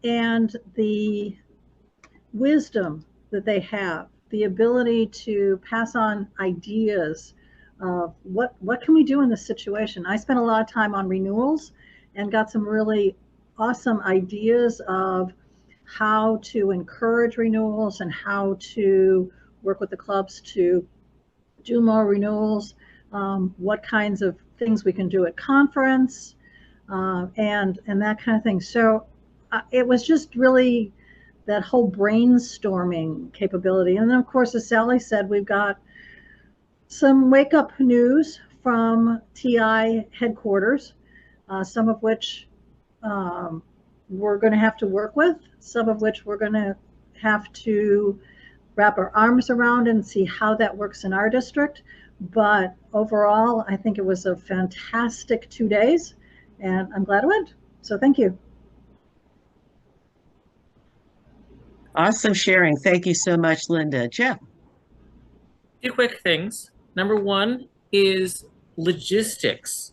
and the wisdom that they have, the ability to pass on ideas of what can we do in this situation. I spent a lot of time on renewals and got some really awesome ideas of how to encourage renewals and how to work with the clubs to do more renewals, what kinds of things we can do at conference, and that kind of thing. So it was just really that whole brainstorming capability. And then, of course, as Sally said, we've got some wake up news from TI headquarters, some of which we're going to have to work with, some of which we're going to have to wrap our arms around and see how that works in our district. But overall, I think it was a fantastic 2 days, and I'm glad it went. So thank you. Awesome sharing. Thank you so much, Linda. Jeff? Two quick things. Number one is logistics.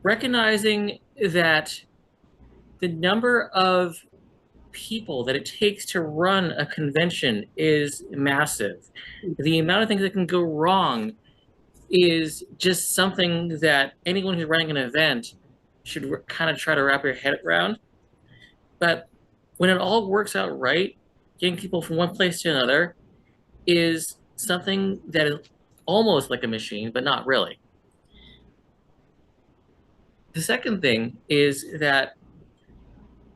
Recognizing that the number of people that it takes to run a convention is massive. The amount of things that can go wrong is just something that anyone who's running an event should kind of try to wrap your head around. But when it all works out right, getting people from one place to another is something that is almost like a machine, but not really. The second thing is that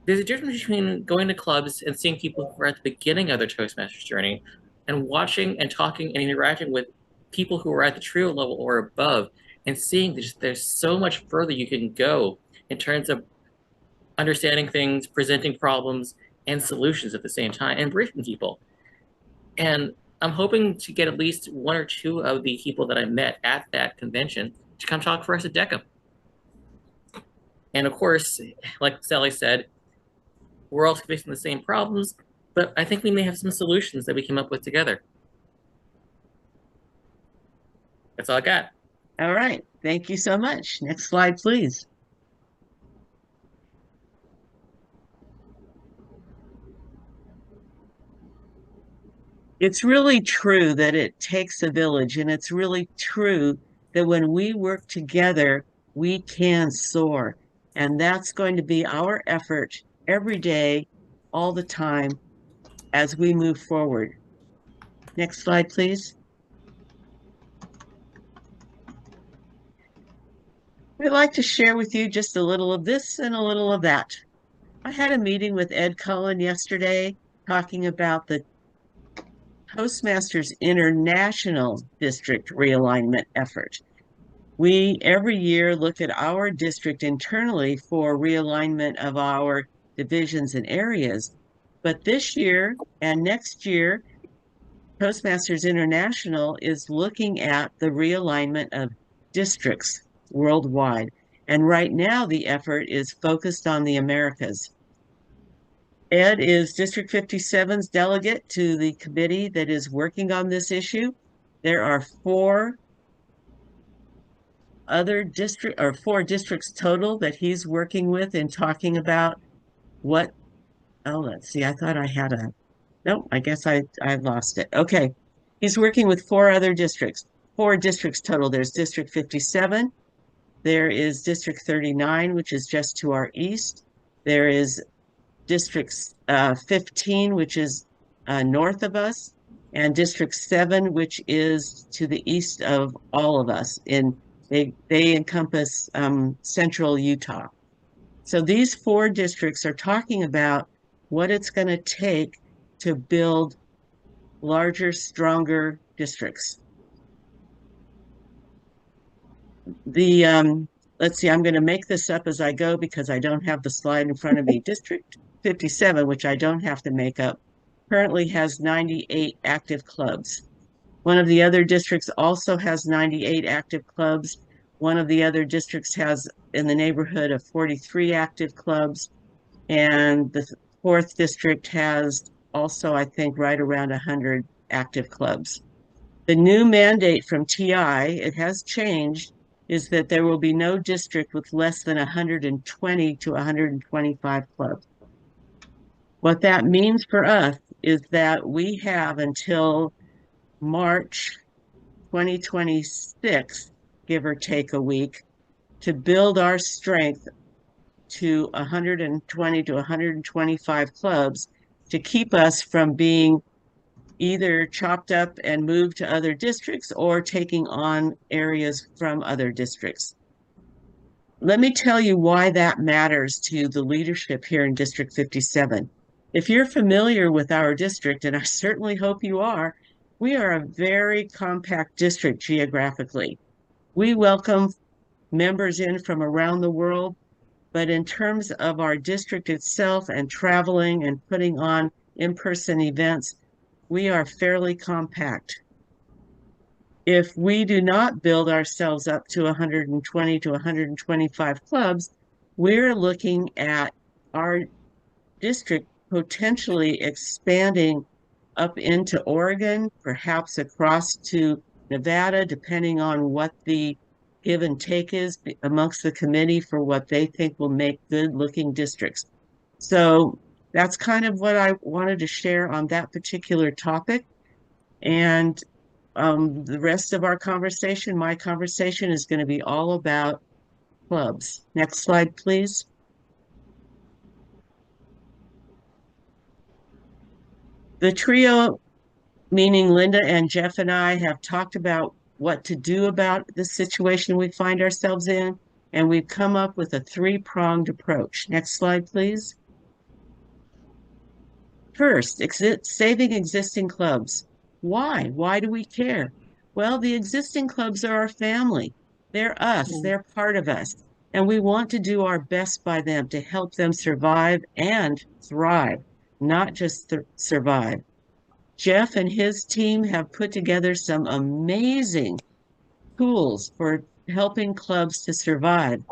there's a difference between going to clubs and seeing people who are at the beginning of their Toastmasters journey and watching and talking and interacting with people who are at the trio level or above and seeing that there's so much further you can go in terms of understanding things, presenting problems, and solutions at the same time, and briefing people. And I'm hoping to get at least one or two of the people that I met at that convention to come talk for us at DECM. And of course, like Sally said, we're all facing the same problems, but I think we may have some solutions that we came up with together. That's all I got. All right. Thank you so much. Next slide, please. It's really true that it takes a village, and it's really true that when we work together, we can soar. And that's going to be our effort every day, all the time, as we move forward. Next slide, please. I'd like to share with you just a little of this and a little of that. I had a meeting with Ed Cullen yesterday talking about the Toastmasters International District realignment effort. We every year look at our district internally for realignment of our divisions and areas. But this year and next year, Toastmasters International is looking at the realignment of districts worldwide. And right now, the effort is focused on the Americas. Ed is District 57's delegate to the committee that is working on this issue. There are four districts total that he's working with and talking about what, oh, let's see, I thought I had nope, I guess I lost it. Okay, he's working with four districts total. There's District 57, there is District 39, which is just to our east. There is District 15, which is north of us, and District 7, which is to the east of all of us. They encompass central Utah. So these four districts are talking about what it's going to take to build larger, stronger districts. Let's see, I'm going to make this up as I go because I don't have the slide in front of me. District 57, which I don't have to make up, currently has 98 active clubs. One of the other districts also has 98 active clubs. One of the other districts has in the neighborhood of 43 active clubs. And the fourth district has also, I think, right around 100 active clubs. The new mandate from TI, it has changed, is that there will be no district with less than 120 to 125 clubs. What that means for us is that we have until March 2026, give or take a week, to build our strength to 120 to 125 clubs to keep us from being either chopped up and moved to other districts or taking on areas from other districts. Let me tell you why that matters to the leadership here in District 57. If you're familiar with our district, and I certainly hope you are, we are a very compact district geographically. We welcome members in from around the world, but in terms of our district itself and traveling and putting on in-person events, we are fairly compact. If we do not build ourselves up to 120 to 125 clubs, we're looking at our district potentially expanding up into Oregon, perhaps across to Nevada, depending on what the give and take is amongst the committee for what they think will make good-looking districts. So that's kind of what I wanted to share on that particular topic. And the rest of our conversation, my conversation, is going to be all about clubs. Next slide, please. The trio, meaning Linda and Jeff and I, have talked about what to do about the situation we find ourselves in, and we've come up with a three-pronged approach. Next slide, please. First, saving existing clubs. Why? Why do we care? Well, the existing clubs are our family. They're us. They're part of us. And we want to do our best by them to help them survive and thrive, not just survive. Jeff and his team have put together some amazing tools for helping clubs to survive.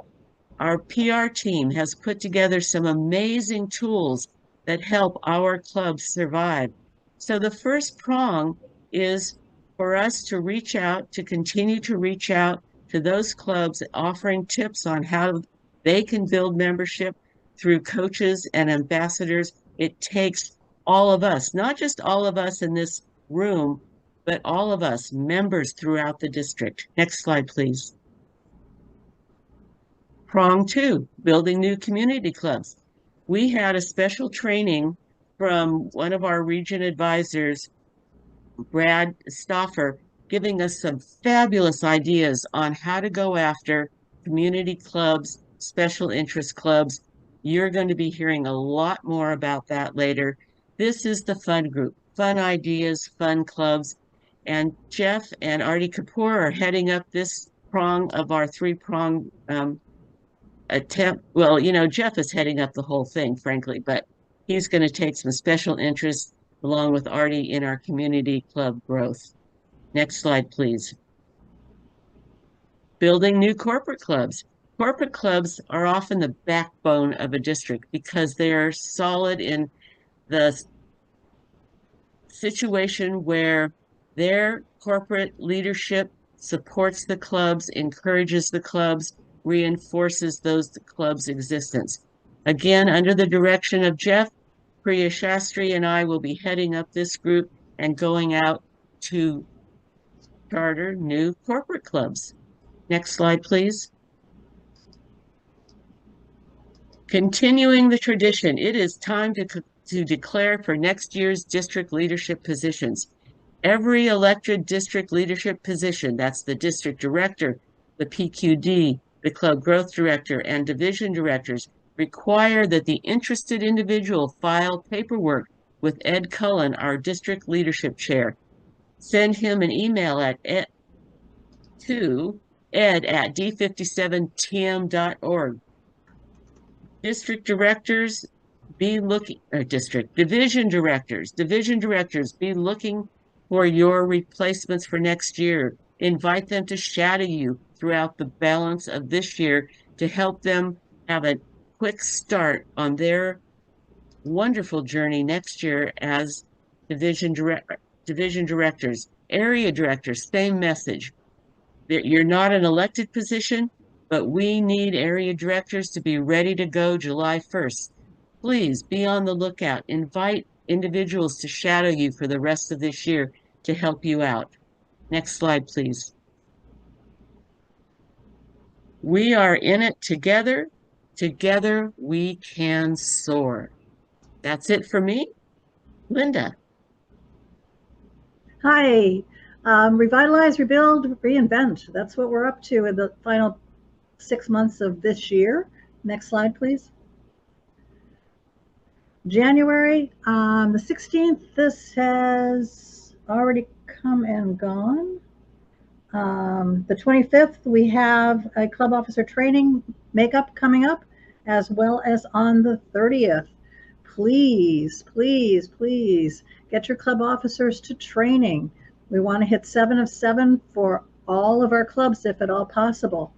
Our PR team has put together some amazing tools that help our clubs survive. So the first prong is for us to reach out, to continue to reach out to those clubs offering tips on how they can build membership through coaches and ambassadors. It takes all of us, not just all of us in this room, but all of us, members throughout the district. Next slide, please. Prong two, building new community clubs. We had a special training from one of our region advisors, Brad Stoffer, giving us some fabulous ideas on how to go after community clubs, special interest clubs. You're going to be hearing a lot more about that later. This is the fun group, fun ideas, fun clubs. And Jeff and Artie Kapoor are heading up this prong of our three-prong attempt. Well, you know, Jeff is heading up the whole thing, frankly, but he's going to take some special interest along with Artie in our community club growth. Next slide, please. Building new corporate clubs. Corporate clubs are often the backbone of a district because they are solid in the situation where their corporate leadership supports the clubs, encourages the clubs, reinforces those clubs' existence. Again, under the direction of Jeff, Priya Shastri and I will be heading up this group and going out to charter new corporate clubs. Next slide, please. Continuing the tradition, it is time to declare for next year's district leadership positions. Every elected district leadership position, that's the district director, the PQD, the club growth director, and division directors, require that the interested individual file paperwork with Ed Cullen, our district leadership chair. Send him an email to ed@d57tm.org. District directors, division directors, be looking for your replacements for next year. Invite them to shadow you throughout the balance of this year to help them have a quick start on their wonderful journey next year as division directors. Area directors, same message. You're not an elected position, but we need area directors to be ready to go July 1st. Please be on the lookout. Invite individuals to shadow you for the rest of this year to help you out. Next slide, please. We are in it together. Together we can soar. That's it for me. Linda. Hi. Revitalize, rebuild, reinvent. That's what we're up to in the final 6 months of this year. Next slide, please. January, the 16th, this has already come and gone. The 25th, we have a club officer training makeup coming up, as well as on the 30th. Please, please, please get your club officers to training. We want to hit 7 of 7 for all of our clubs, if at all possible.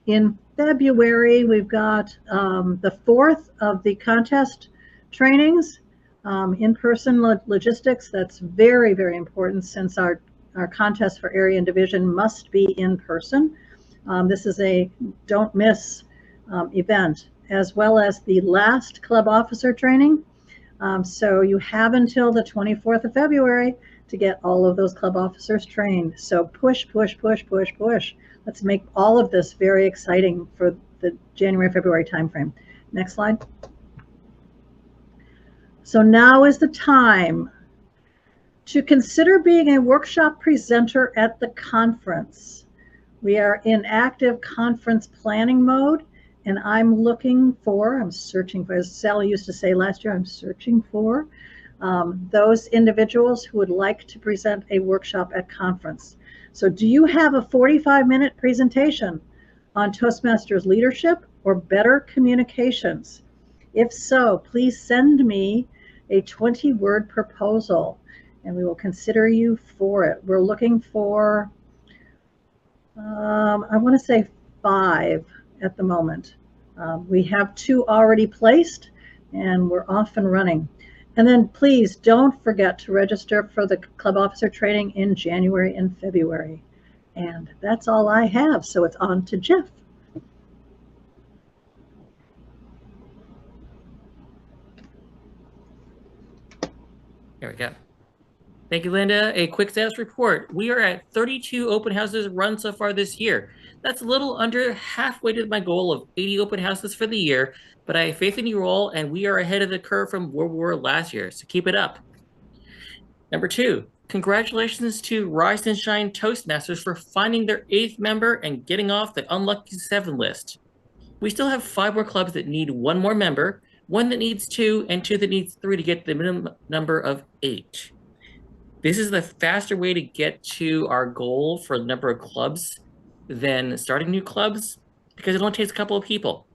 In February, we've got the 4th of the contest trainings, in-person logistics. That's very, very important since our contest for area and division must be in person. This is a don't miss event, as well as the last club officer training. So you have until the 24th of February to get all of those club officers trained. So push, push, push, push, push. Let's make all of this very exciting for the January, February timeframe. Next slide. So now is the time to consider being a workshop presenter at the conference. We are in active conference planning mode, and I'm searching for, as Sally used to say last year, I'm searching for those individuals who would like to present a workshop at conference. So do you have a 45-minute presentation on Toastmasters leadership or better communications? If so, please send me a 20-word proposal, and we will consider you for it. We're looking for, I want to say 5 at the moment. We have 2 already placed, and we're off and running. And then please don't forget to register for the club officer training in January and February. And that's all I have, so it's on to Jeff. There we go. Thank you, Linda. A quick status report. We are at 32 open houses run so far this year. That's a little under halfway to my goal of 80 open houses for the year, but I have faith in you all, and we are ahead of the curve from where we were last year, so keep it up. Number 2, congratulations to Rise and Shine Toastmasters for finding their 8th member and getting off the unlucky 7 list. We still have 5 more clubs that need 1 more member, 1 that needs 2, and 2 that needs 3 to get the minimum number of 8. This is the faster way to get to our goal for the number of clubs than starting new clubs, because it only takes a couple of people.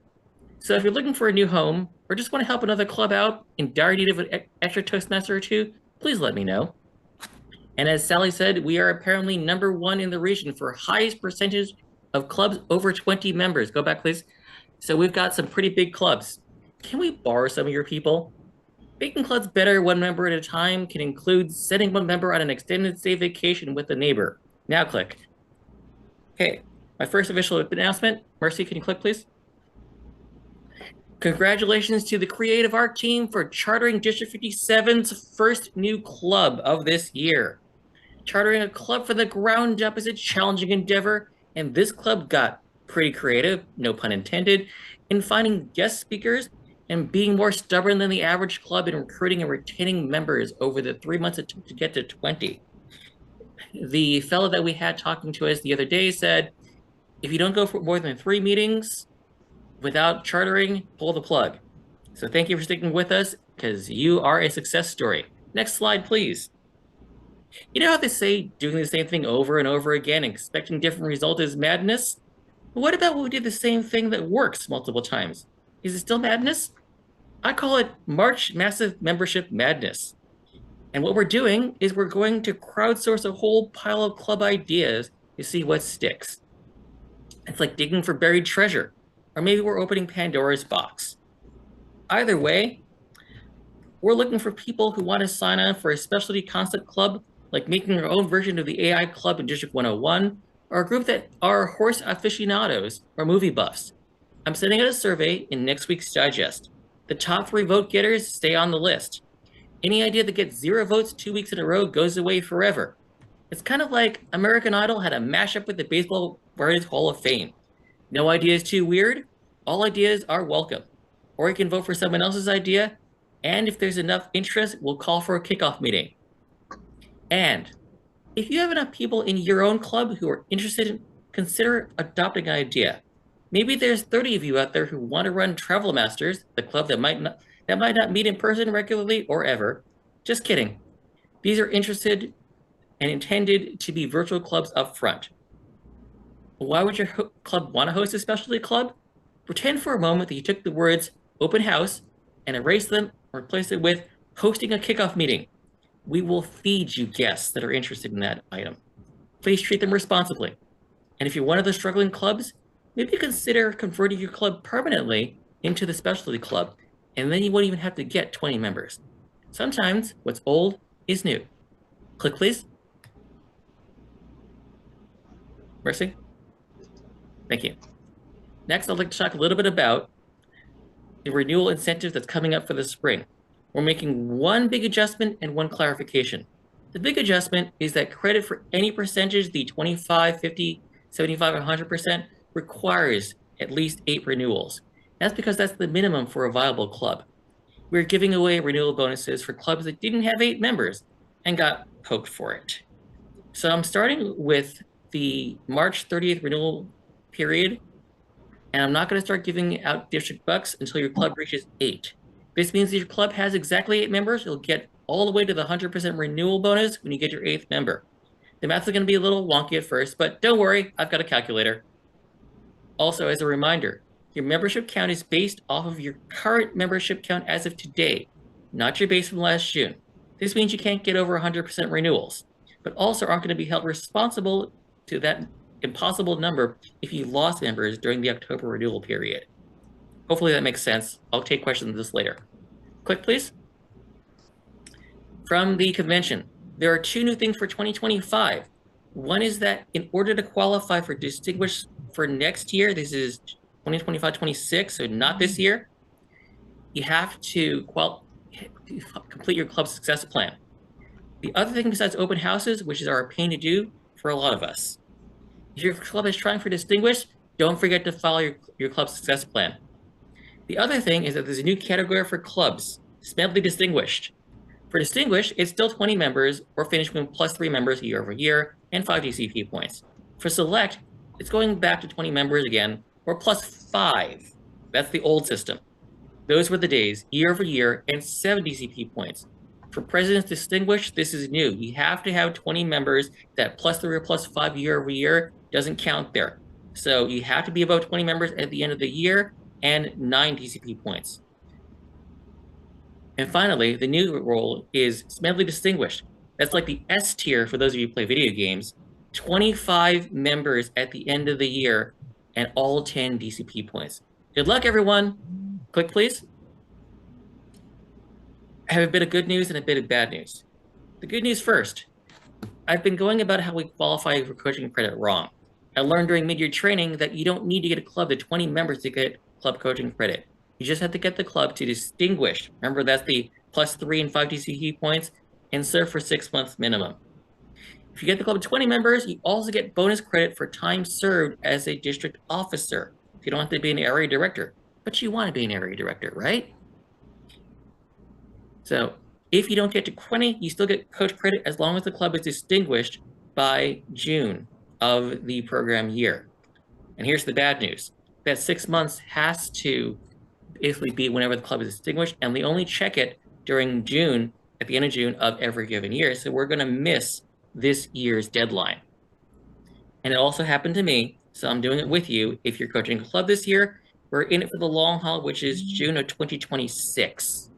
So if you're looking for a new home or just want to help another club out in dire need of an extra Toastmaster or 2, please let me know. And as Sally said, we are apparently number 1 in the region for highest percentage of clubs over 20 members. Go back, please. So we've got some pretty big clubs. Can we borrow some of your people? Making clubs better 1 member at a time can include sending 1 member on an extended stay vacation with a neighbor. Now click. Okay, my first official announcement. Mercy, can you click, please? Congratulations to the creative art team for chartering District 57's first new club of this year. Chartering a club from the ground up is a challenging endeavor, and this club got pretty creative, no pun intended, in finding guest speakers and being more stubborn than the average club in recruiting and retaining members over the 3 months it took to get to 20. The fellow that we had talking to us the other day said, if you don't go for more than 3 meetings without chartering, pull the plug. So thank you for sticking with us, because you are a success story. Next slide, please. You know how they say doing the same thing over and over again, expecting different results is madness? But what about when we do the same thing that works multiple times? Is it still madness? I call it March Massive Membership Madness. And what we're doing is we're going to crowdsource a whole pile of club ideas to see what sticks. It's like digging for buried treasure, or maybe we're opening Pandora's box. Either way, we're looking for people who want to sign on for a specialty concept club, like making our own version of the AI club in District 101, or a group that are horse aficionados or movie buffs. I'm sending out a survey in next week's digest. The top 3 vote getters stay on the list. Any idea that gets 0 votes 2 weeks in a row goes away forever. It's kind of like American Idol had a mashup with the Baseball Writers Hall of Fame. No idea is too weird. All ideas are welcome. Or you can vote for someone else's idea, and if there's enough interest, we'll call for a kickoff meeting. And if you have enough people in your own club who are interested, consider adopting an idea. Maybe there's 30 of you out there who want to run Travel Masters, the club that might not meet in person regularly or ever. Just kidding. These are interested and intended to be virtual clubs up front. Why would your club want to host a specialty club? Pretend for a moment that you took the words open house and erased them or replaced it with hosting a kickoff meeting. We will feed you guests that are interested in that item. Please treat them responsibly. And if you're one of the struggling clubs, maybe consider converting your club permanently into the specialty club, and then you won't even have to get 20 members. Sometimes what's old is new. Click, please. Mercy. Thank you. Next, I'd like to talk a little bit about the renewal incentive that's coming up for the spring. We're making one big adjustment and one clarification. The big adjustment is that credit for any percentage, the 25, 50, 75, or 100%, requires at least 8 renewals. That's because that's the minimum for a viable club. We're giving away renewal bonuses for clubs that didn't have 8 members and got poked for it. So I'm starting with the March 30th renewal period, and I'm not going to start giving out district bucks until your club reaches 8. This means if your club has exactly 8 members, you'll get all the way to the 100% renewal bonus when you get your 8th member. The math is going to be a little wonky at first, but don't worry, I've got a calculator. Also, as a reminder, your membership count is based off of your current membership count as of today, not your base from last June. This means you can't get over 100% renewals, but also aren't going to be held responsible to that impossible number if you lost members during the October renewal period. Hopefully that makes sense. I'll take questions on this later. Click, please. From the convention, there are 2 new things for 2025. One is that in order to qualify for Distinguished for next year, this is 2025-26, so not this year, you have to complete your club success plan. The other thing besides open houses, which is our pain to do for a lot of us, if your club is trying for Distinguished, don't forget to follow your club success plan. The other thing is that there's a new category for clubs, Smedley Distinguished. For Distinguished, it's still 20 members or finish with +3 members year over year and 5 DCP points. For Select, it's going back to 20 members again or +5. That's the old system. Those were the days, year over year, and 7 DCP points. For President's Distinguished, this is new. You have to have 20 members. That +3 or +5 year over year doesn't count there. So you have to be above 20 members at the end of the year and 9 DCP points. And finally, the new role is Smedley Distinguished. That's like the S tier for those of you who play video games. 25 members at the end of the year and all 10 DCP points. Good luck, everyone. Click, please. I have a bit of good news and a bit of bad news. The good news first. I've been going about how we qualify for coaching credit wrong. I learned during mid-year training that you don't need to get a club to 20 members to get club coaching credit. You just have to get the club to Distinguished. Remember, that's the +3 and 5 DCP points and serve for 6 months minimum. If you get the club to 20 members, you also get bonus credit for time served as a district officer. If you don't have to be an area director, but you want to be an area director, right? So if you don't get to 20, you still get coach credit as long as the club is distinguished by June of the program year. And here's the bad news. That 6 months has to basically be whenever the club is distinguished, and we only check it during June, at the end of June of every given year. So we're going to miss this year's deadline. And it also happened to me, so I'm doing it with you. If you're coaching a club this year, we're in it for the long haul, which is June of 2026.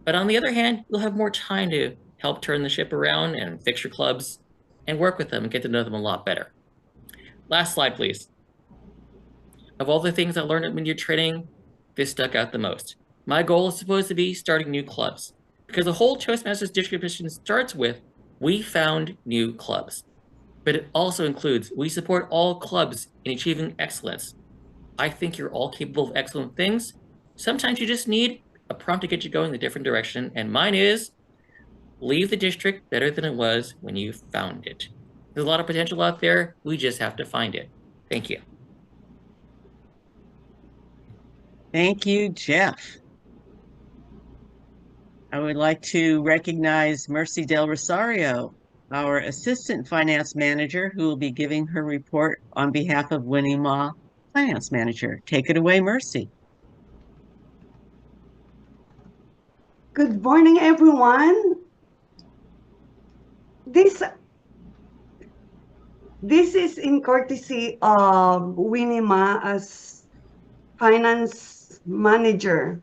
But on the other hand, you'll have more time to help turn the ship around and fix your clubs and work with them and get to know them a lot better. Last slide, please. Of all the things I learned at mid-year training, this stuck out the most. My goal is supposed to be starting new clubs, because the whole Toastmasters district mission starts with, we found new clubs. But it also includes, we support all clubs in achieving excellence. I think you're all capable of excellent things. Sometimes you just need a prompt to get you going in a different direction, and mine is leave the district better than it was when you found it. There's a lot of potential out there. We just have to find it. Thank you. Thank you, Jeff. I would like to recognize Mercy Del Rosario, our Assistant Finance Manager, who will be giving her report on behalf of Winnie Ma, Finance Manager. Take it away, Mercy. Good morning, everyone. This is in courtesy of Winnie Ma as Finance Manager.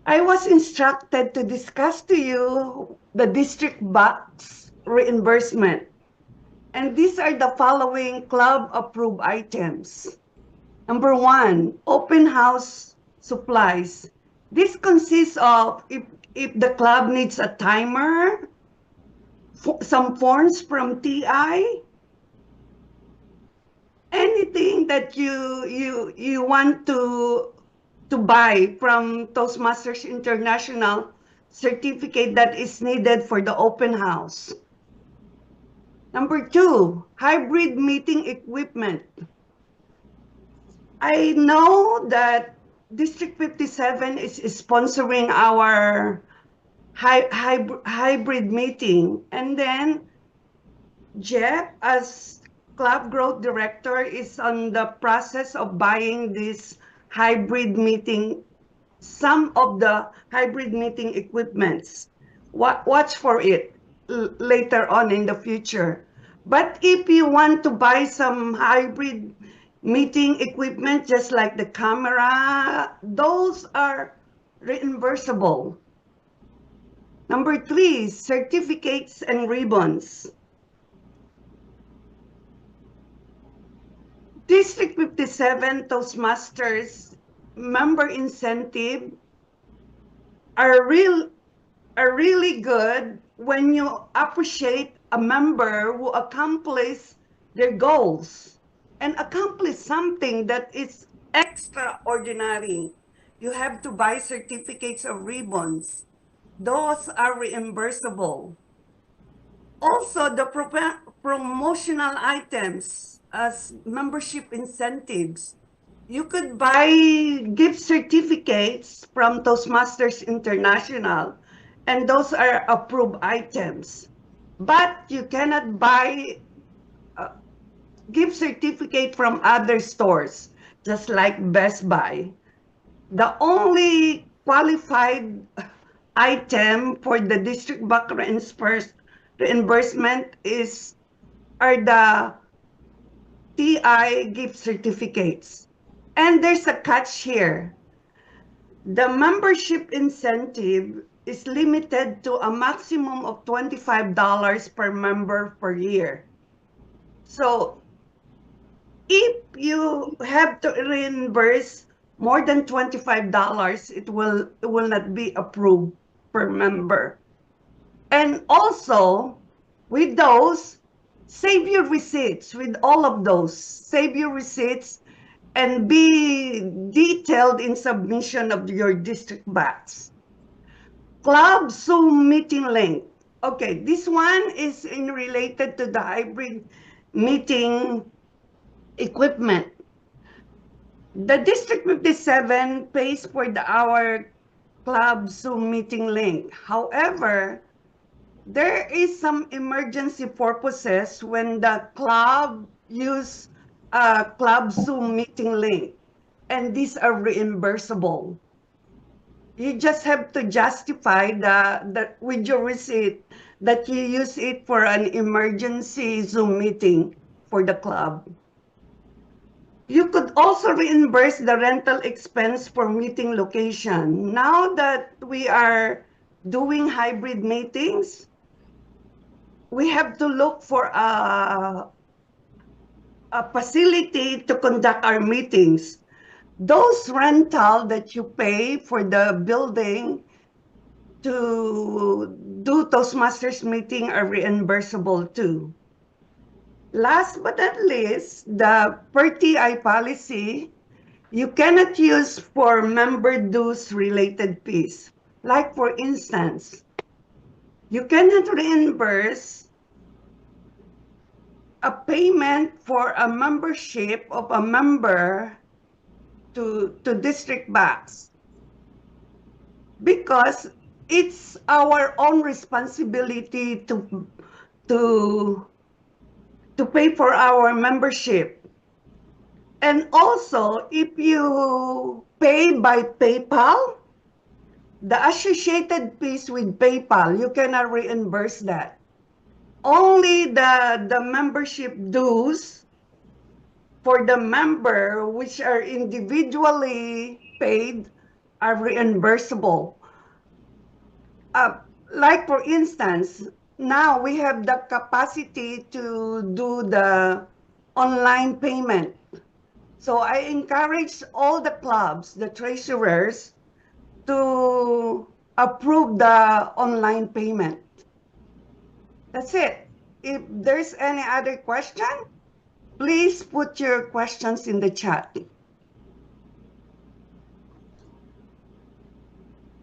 I was instructed to discuss to you the district box reimbursement. And these are the following club approved items. Number 1, open house supplies. This consists of if the club needs a timer, some forms from TI, anything that you want to buy from Toastmasters International certificate that is needed for the open house. Number 2, hybrid meeting equipment. I know that District 57 is sponsoring our hybrid meeting. And then Jeff, as Club Growth Director, is on the process of buying this hybrid meeting, some of the hybrid meeting equipments. Watch for it later on in the future. But if you want to buy some hybrid meeting equipment, just like the camera, those are reimbursable. Number 3, certificates and ribbons. District 57 Toastmasters member incentive are really good when you appreciate a member who accomplished their goals and accomplish something that is extraordinary. You have to buy certificates or ribbons. Those are reimbursable. Also, the promotional items as membership incentives. You could buy gift certificates from Toastmasters International, and those are approved items. But you cannot buy a gift certificate from other stores, just like Best Buy. The only qualified item for the district box reimbursement are the TI gift certificates. And there's a catch here. The membership incentive is limited to a maximum of $25 per member per year. So if you have to reimburse more than $25, it will not be approved per member. And also, with those, save your receipts with all of those. Save your receipts and be detailed in submission of your district box. Club Zoom meeting link. Okay, this one is related to the hybrid meeting equipment. The District 57 pays for our Club Zoom meeting link. However, there is some emergency purposes when the club use a Club Zoom meeting link, and these are reimbursable. You just have to justify that with your receipt that you use it for an emergency Zoom meeting for the club. You could also reimburse the rental expense for meeting location. Now that we are doing hybrid meetings, we have to look for a facility to conduct our meetings. Those rental that you pay for the building to do Toastmasters meeting are reimbursable too. Last but not least, the per TI policy you cannot use for member dues related fees. Like for instance, you cannot reimburse a payment for a membership of a member to district box because it's our own responsibility to to pay for our membership. And also, if you pay by PayPal, the associated fees with PayPal, you cannot reimburse that. Only the membership dues for the member, which are individually paid, are reimbursable. Like for instance, now we have the capacity to do the online payment. So I encourage all the clubs, the treasurers, to approve the online payment. That's it. If there's any other question, please put your questions in the chat.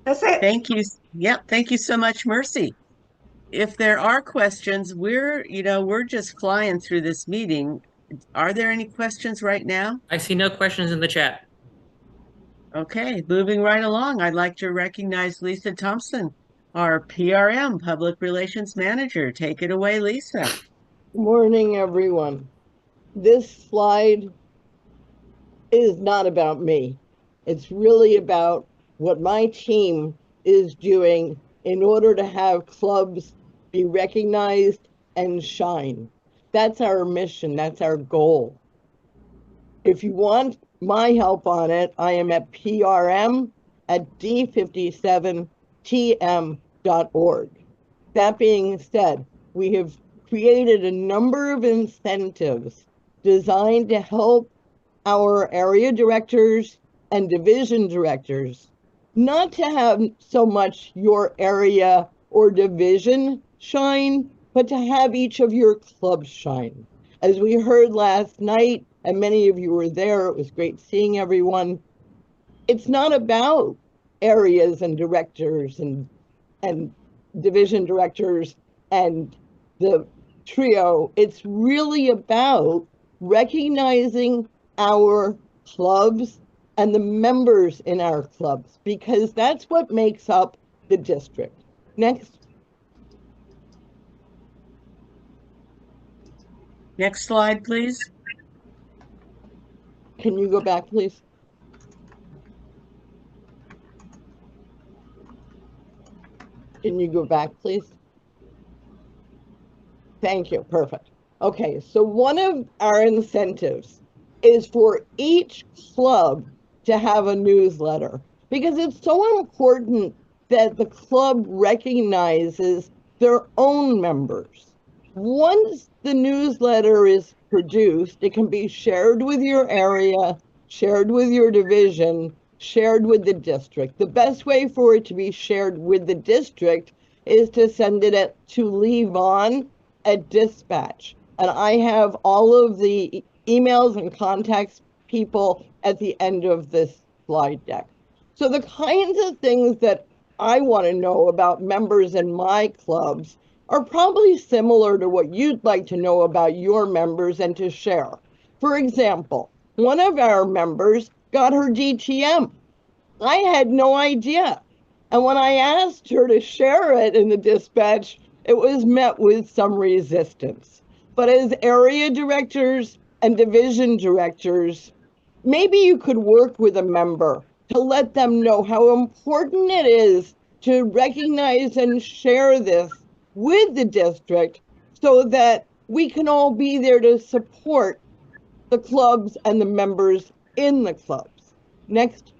That's it. Thank you. Yep. Thank you so much, Mercy. If there are questions, we're just flying through this meeting. Are there any questions right now? I see no questions in the chat. Okay, moving right along. I'd like to recognize Leesa Thompson, our PRM, Public Relations Manager. Take it away, Leesa. Morning, everyone. This slide is not about me. It's really about what my team is doing in order to have clubs be recognized and shine. That's our mission. That's our goal. If you want my help on it, I am at prm@d57tm.org. That being said, we have created a number of incentives designed to help our area directors and division directors not to have so much your area or division shine, but to have each of your clubs shine. As we heard last night, and many of you were there, it was great seeing everyone. It's not about areas and directors and division directors and the trio. It's really about recognizing our clubs and the members in our clubs, because that's what makes up the district. Next. Next slide, please. Can you go back, please? Can you go back, please? Thank you. Perfect. Okay, so one of our incentives is for each club to have a newsletter, because it's so important that the club recognizes their own members. Once the newsletter is produced, it can be shared with your area, shared with your division, shared with the district. The best way for it to be shared with the district is to send it to leave on at dispatch. And I have all of the emails and contacts people at the end of this slide deck. So the kinds of things that I want to know about members in my clubs are probably similar to what you'd like to know about your members and to share. For example, one of our members got her DTM. I had no idea. And when I asked her to share it in the dispatch, it was met with some resistance. But as area directors and division directors, maybe you could work with a member to let them know how important it is to recognize and share this with the district so that we can all be there to support the clubs and the members in the clubs. Next.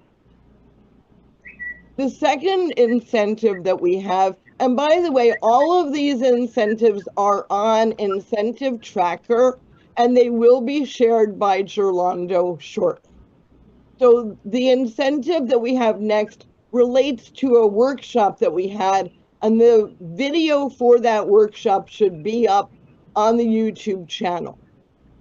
The second incentive that we have, and by the way, all of these incentives are on Incentive Tracker, and they will be shared by Gerlando shortly. So the incentive that we have next relates to a workshop that we had, and the video for that workshop should be up on the YouTube channel.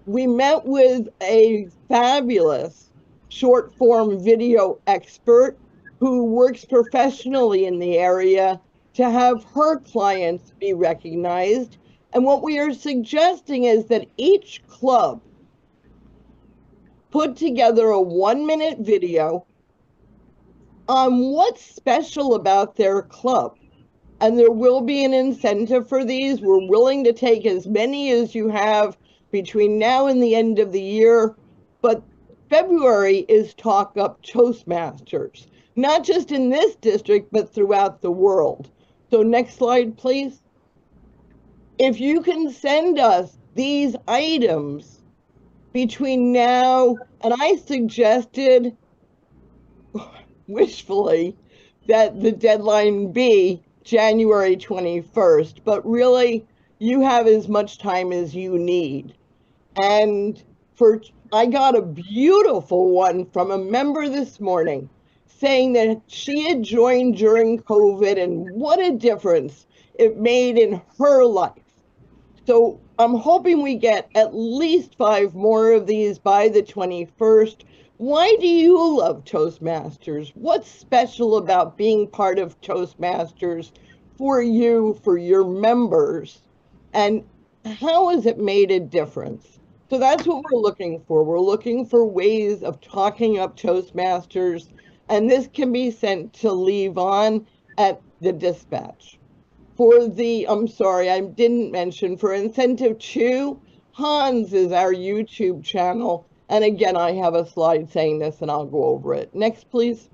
We met with a fabulous short form video expert who works professionally in the area to have her clients be recognized. And what we are suggesting is that each club put together a 1-minute video on what's special about their club. And there will be an incentive for these. We're willing to take as many as you have between now and the end of the year. But February is Talk Up Toastmasters, not just in this district, but throughout the world. So next slide, please. If you can send us these items between now, and I suggested wishfully that the deadline be January 21st, but really you have as much time as you need. And I got a beautiful one from a member this morning saying that she had joined during COVID and what a difference it made in her life. So I'm hoping we get at least 5 more of these by the 21st. Why do you love Toastmasters? What's special about being part of Toastmasters for you, for your members? And how has it made a difference? So that's what we're looking for. We're looking for ways of talking up Toastmasters, and this can be sent to Levon at the dispatch. For the, I'm sorry, I didn't mention, for incentive 2, Hans is our YouTube channel. And again, I have a slide saying this and I'll go over it. Next, please.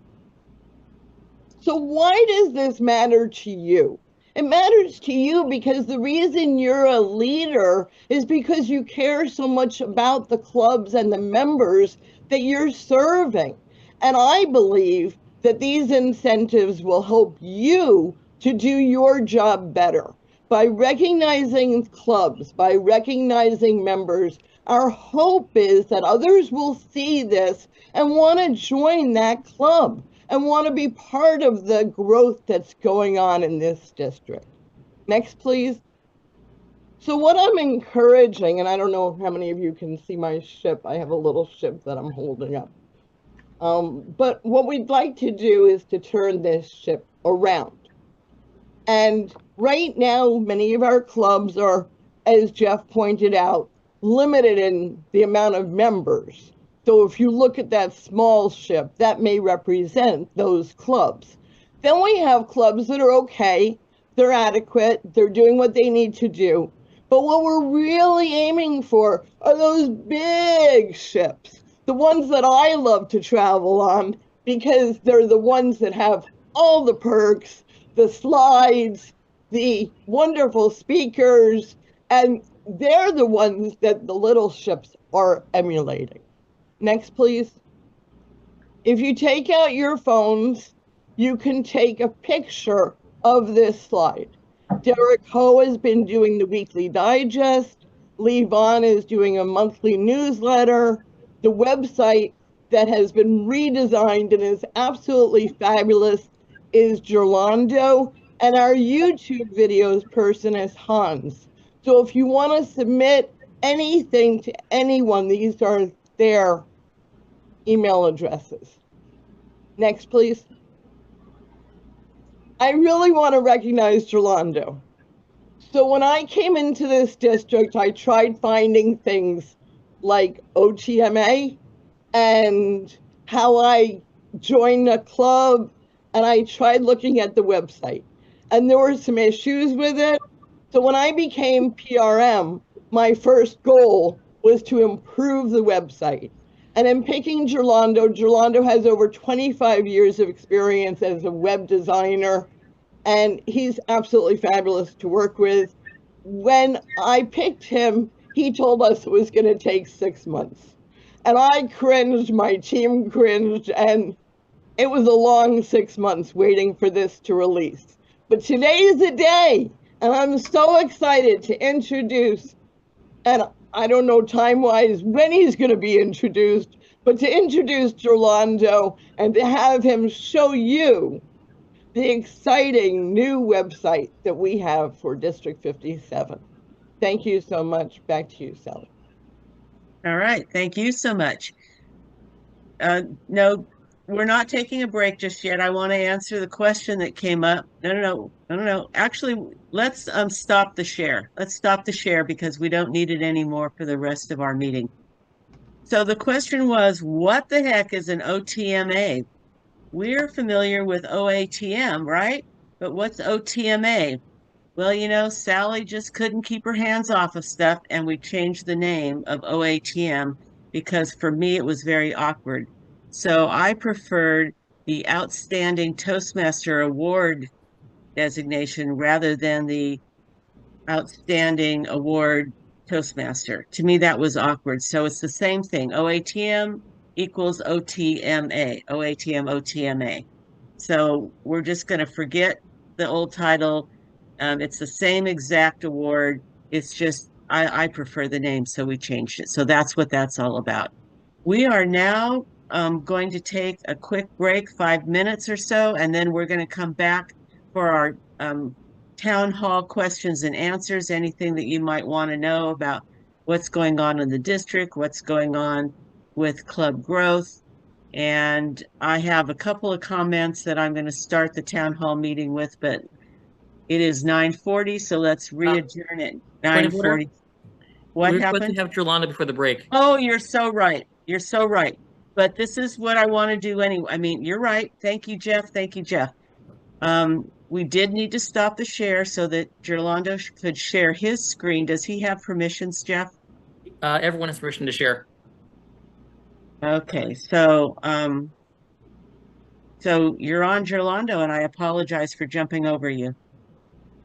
So why does this matter to you? It matters to you because the reason you're a leader is because you care so much about the clubs and the members that you're serving. And I believe that these incentives will help you to do your job better. By recognizing clubs, by recognizing members, our hope is that others will see this and want to join that club and want to be part of the growth that's going on in this district. Next, please. So what I'm encouraging, and I don't know how many of you can see my ship. I have a little ship that I'm holding up. But what we'd like to do is to turn this ship around. And right now, many of our clubs are, as Jeff pointed out, limited in the amount of members. So if you look at that small ship, that may represent those clubs. Then we have clubs that are okay, they're adequate, they're doing what they need to do. But what we're really aiming for are those big ships, the ones that I love to travel on because they're the ones that have all the perks, the slides, the wonderful speakers, and they're the ones that the little ships are emulating. Next, please. If you take out your phones, you can take a picture of this slide. Derek Ho has been doing the weekly digest. Levon is doing a monthly newsletter. The website that has been redesigned and is absolutely fabulous is Gerlando, and our YouTube videos person is Hans. So if you want to submit anything to anyone, these are their email addresses. Next, please. I really want to recognize Gerlando. So when I came into this district, I tried finding things like OTMA and how I joined a club, and I tried looking at the website, and there were some issues with it. So when I became PRM, my first goal was to improve the website. And in picking Gerlando has over 25 years of experience as a web designer, and he's absolutely fabulous to work with. When I picked him, he told us it was going to take 6 months. And I cringed, my team cringed, and it was a long 6 months waiting for this to release. But today is the day, and I'm so excited to introduce, and I don't know time-wise when he's going to be introduced, but to introduce Gerlando and to have him show you the exciting new website that we have for District 57. Thank you so much. Back to you, Sally. All right. Thank you so much. No, we're not taking a break just yet. I want to answer the question that came up. No. Actually, let's stop the share. Let's stop the share because we don't need it anymore for the rest of our meeting. So the question was, what the heck is an OTMA? We're familiar with OATM, right? But what's OTMA? Well, you know, Sally just couldn't keep her hands off of stuff, and we changed the name of OATM because for me it was very awkward. So I preferred the Outstanding Toastmaster Award designation rather than the Outstanding Award Toastmaster. To me, that was awkward. So it's the same thing. OATM equals OTMA, OATM, OTMA. So we're just going to forget the old title. It's the same exact award. It's just, I prefer the name, so we changed it. So that's what that's all about. We are now going to take a quick break, 5 minutes or so, and then we're going to come back for our town hall questions and answers, anything that you might want to know about what's going on in the district, what's going on with club growth. And I have a couple of comments that I'm going to start the town hall meeting with, but it is 9:40, so let's re-adjourn it. 9:40. What We're happened? supposed to have Jolanda before the break. Oh, you're so right. You're so right. But this is what I want to do anyway. I mean, you're right. Thank you, Jeff. Thank you, Jeff. We did need to stop the share so that Gerlando could share his screen. Does he have permissions, Jeff? Everyone has permission to share. Okay, so you're on, Gerlando, and I apologize for jumping over you.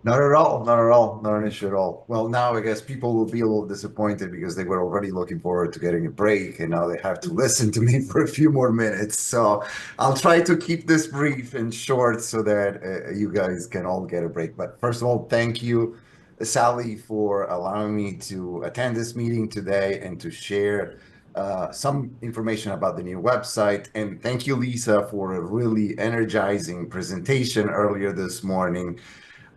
Not at all, not at all, not an issue at all. Well, now I guess people will be a little disappointed because they were already looking forward to getting a break and now they have to listen to me for a few more minutes. So I'll try to keep this brief and short so that you guys can all get a break. But first of all, thank you, Sally, for allowing me to attend this meeting today and to share some information about the new website. And thank you, Leesa, for a really energizing presentation earlier this morning.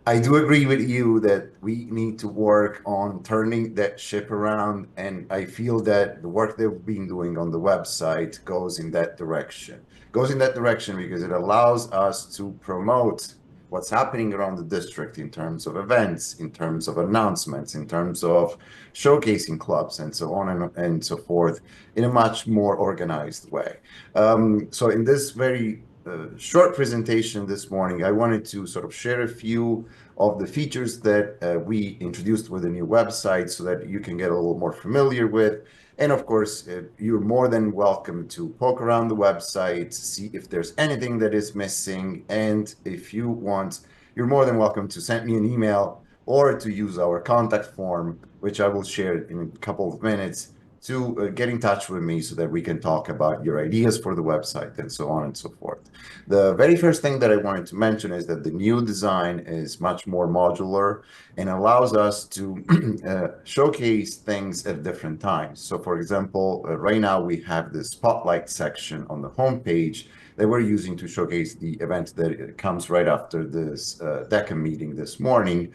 I do agree with you that we need to work on turning that ship around, and I feel that the work they've been doing on the website goes in that direction. Goes in that direction because it allows us to promote what's happening around the district in terms of events, in terms of announcements, in terms of showcasing clubs, and so on and so forth in a much more organized way. So in this very short presentation this morning, I wanted to sort of share a few of the features that we introduced with the new website so that you can get a little more familiar with. And of course, you're more than welcome to poke around the website, see if there's anything that is missing. And if you want, you're more than welcome to send me an email or to use our contact form, which I will share in a couple of minutes, to get in touch with me so that we can talk about your ideas for the website and so on and so forth. The very first thing that I wanted to mention is that the new design is much more modular and allows us to showcase things at different times. So for example, right now we have the spotlight section on the homepage that we're using to showcase the event that comes right after this DECM meeting this morning.